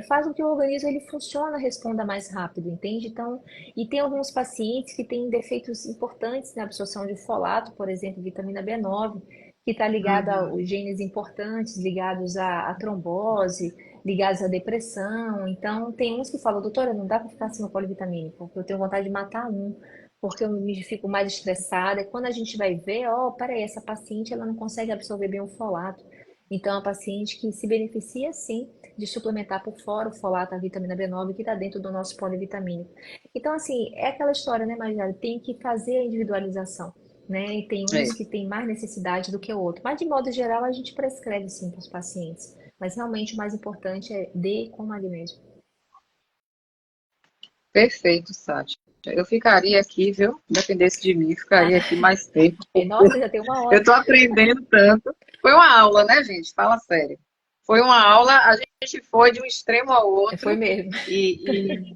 faz com que o organismo ele funcione, responda mais rápido, entende? Então, e tem alguns pacientes que têm defeitos importantes na absorção de folato, por exemplo, vitamina B9, que está ligada aos genes importantes, ligados à trombose, ligados à depressão. Então, tem uns que falam, doutora, não dá para ficar sem o polivitamínico, porque eu tenho vontade de matar um, porque eu me fico mais estressada. E quando a gente vai ver, peraí, essa paciente ela não consegue absorver bem o folato. Então, é uma paciente que se beneficia sim de suplementar por fora o folato, a vitamina B9 que está dentro do nosso polivitamínico. Então, assim, é aquela história, né, Marjorie? Tem que fazer a individualização, né? E tem uns que têm mais necessidade do que o outro. Mas, de modo geral, a gente prescreve sim para os pacientes. Mas, realmente, o mais importante é D com magnésio. Perfeito, Sátia. Eu ficaria aqui, viu? Dependesse de mim, ficaria aqui mais tempo. Nossa, já tem uma Eu hora. estou aprendendo tanto. Foi uma aula, né, gente? Fala sério. Foi uma aula, a gente foi de um extremo ao Foi outro. mesmo. E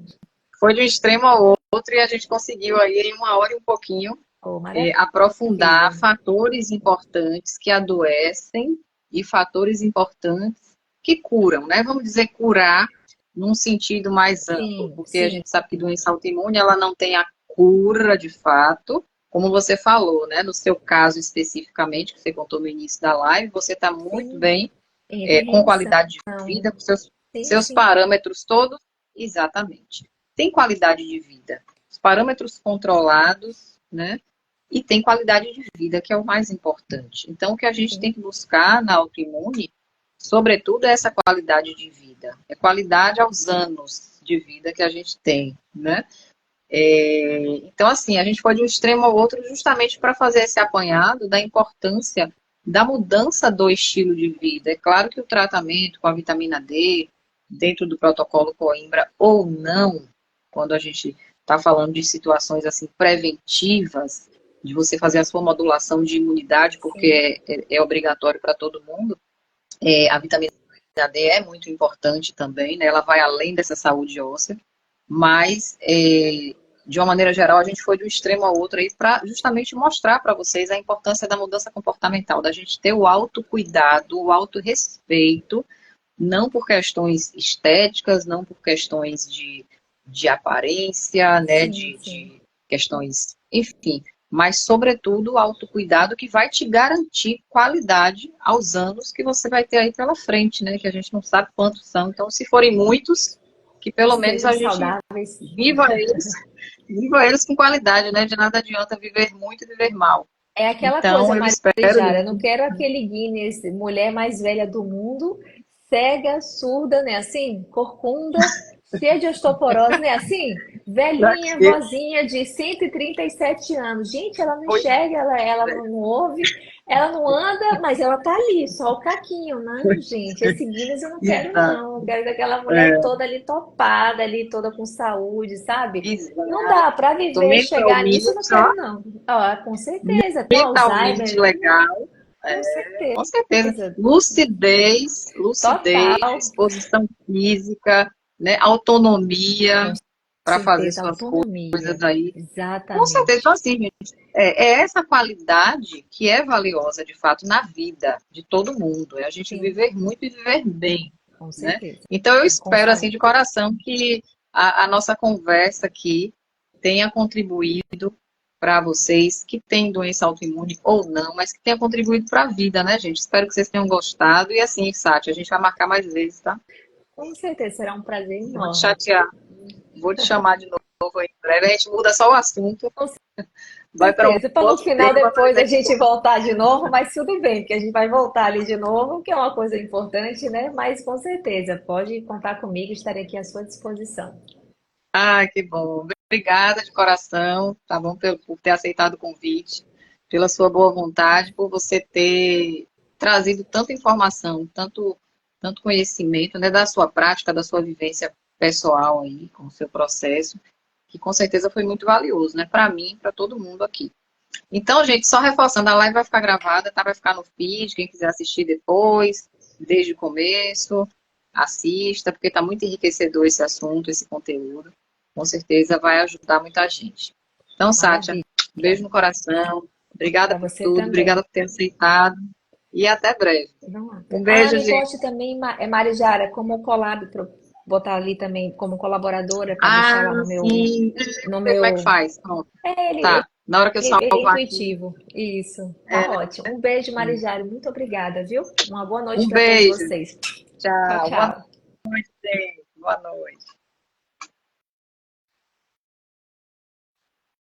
foi de um extremo ao outro e a gente conseguiu aí em uma hora e um pouquinho aprofundar fatores importantes que adoecem e fatores importantes que curam, né? Vamos dizer curar num sentido mais amplo, porque a gente sabe que doença autoimune ela não tem a cura de fato, como você falou, né? No seu caso especificamente, que você contou no início da live, você está muito bem, com qualidade de vida, com seus parâmetros todos, exatamente. Tem qualidade de vida, os parâmetros controlados, né? E tem qualidade de vida, que é o mais importante. Então, o que a gente tem que buscar na autoimune, sobretudo, é essa qualidade de vida. É qualidade aos anos de vida que a gente tem, né? Então, assim, a gente foi de um extremo ao outro justamente para fazer esse apanhado da importância da mudança do estilo de vida. É claro que o tratamento com a vitamina D, dentro do protocolo Coimbra ou não, quando a gente está falando de situações assim preventivas, de você fazer a sua modulação de imunidade, porque é obrigatório para todo mundo, a vitamina D é muito importante também, né? Ela vai além dessa saúde óssea, mas de uma maneira geral, a gente foi de um extremo ao outro aí para justamente mostrar para vocês a importância da mudança comportamental, da gente ter o autocuidado, o autorrespeito, não por questões estéticas, não por questões de aparência, né, de questões, enfim, mas sobretudo o autocuidado que vai te garantir qualidade aos anos que você vai ter aí pela frente, né, que a gente não sabe quantos são, então se forem muitos, que pelo menos a gente viva eles com qualidade, né? De nada adianta viver muito e viver mal. É aquela Então, coisa, eu espero Marijara, eu não isso. quero aquele Guinness, mulher mais velha do mundo, cega, surda, né? Assim, corcunda, cheia de osteoporose, né? Assim, Pra velhinha, quê? vozinha de 137 anos. Gente, ela não Pois enxerga, ela não ouve, ela não anda, mas ela tá ali, só o caquinho. Não, gente, esse Guinness eu não quero, não. Eu exato, quero daquela mulher é, toda ali topada, ali toda com saúde, sabe? Não dá, exato. para viver, chegar nisso, eu não Mentalmente, ó, quero, não. Ó, com certeza, com mentalmente Alzheimer, legal, com com certeza. certeza. Lucidez, Total, disposição física, né, com autonomia para fazer certeza, suas autonomia. coisas aí. Com certeza, então, Exatamente. assim, gente, é essa qualidade que é valiosa, de fato, na vida de todo mundo. É a gente Sim, viver muito e viver bem, com né? certeza. Então, eu Com espero, assim, saúde. de coração, que a nossa conversa aqui tenha contribuído para vocês que têm doença autoimune ou não, mas que tenha contribuído para a vida, né, gente? Espero que vocês tenham gostado. E assim, Sátia, a gente vai marcar mais vezes, tá? Com certeza, será um prazer Não vou te enorme. chatear. Vou te chamar de novo aí em breve. A gente muda só o assunto, Com vai para um certeza. Para no outro final tema, mas depois a gente voltar de novo, mas tudo bem, porque a gente vai voltar ali de novo, que é uma coisa importante, né? Mas com certeza, pode contar comigo, estarei aqui à sua disposição. ai, que bom. Obrigada de coração, tá bom, por ter aceitado o convite, pela sua boa vontade, por você ter trazido tanta informação, tanto conhecimento, né, da sua prática, da sua vivência pessoal aí, com o seu processo, que com certeza foi muito valioso, né, para mim e para todo mundo aqui. Então, gente, só reforçando, a live vai ficar gravada, tá? Vai ficar no feed, quem quiser assistir depois, desde o começo, assista, porque está muito enriquecedor esse assunto, esse conteúdo. Com certeza vai ajudar muita gente. Então, Sátia, um Maravilha. beijo no coração, obrigada Para por você tudo, obrigada também. por ter aceitado e até breve. Vamos lá. Um Ah, beijo, me gente. bote também, Marijara, como collab, para botar ali também como colaboradora, para deixar Ah, lá sim, no vamos ver como é que meu. faz. Pronto, É, tá. Na hora que eu ele é salvar aqui. intuitivo. Isso, tá ótimo. Um beijo, Marijara. Muito obrigada, viu? Uma boa noite Um para todos beijo. vocês. Tchau, Tchau. Boa tchau. noite, gente. Boa noite.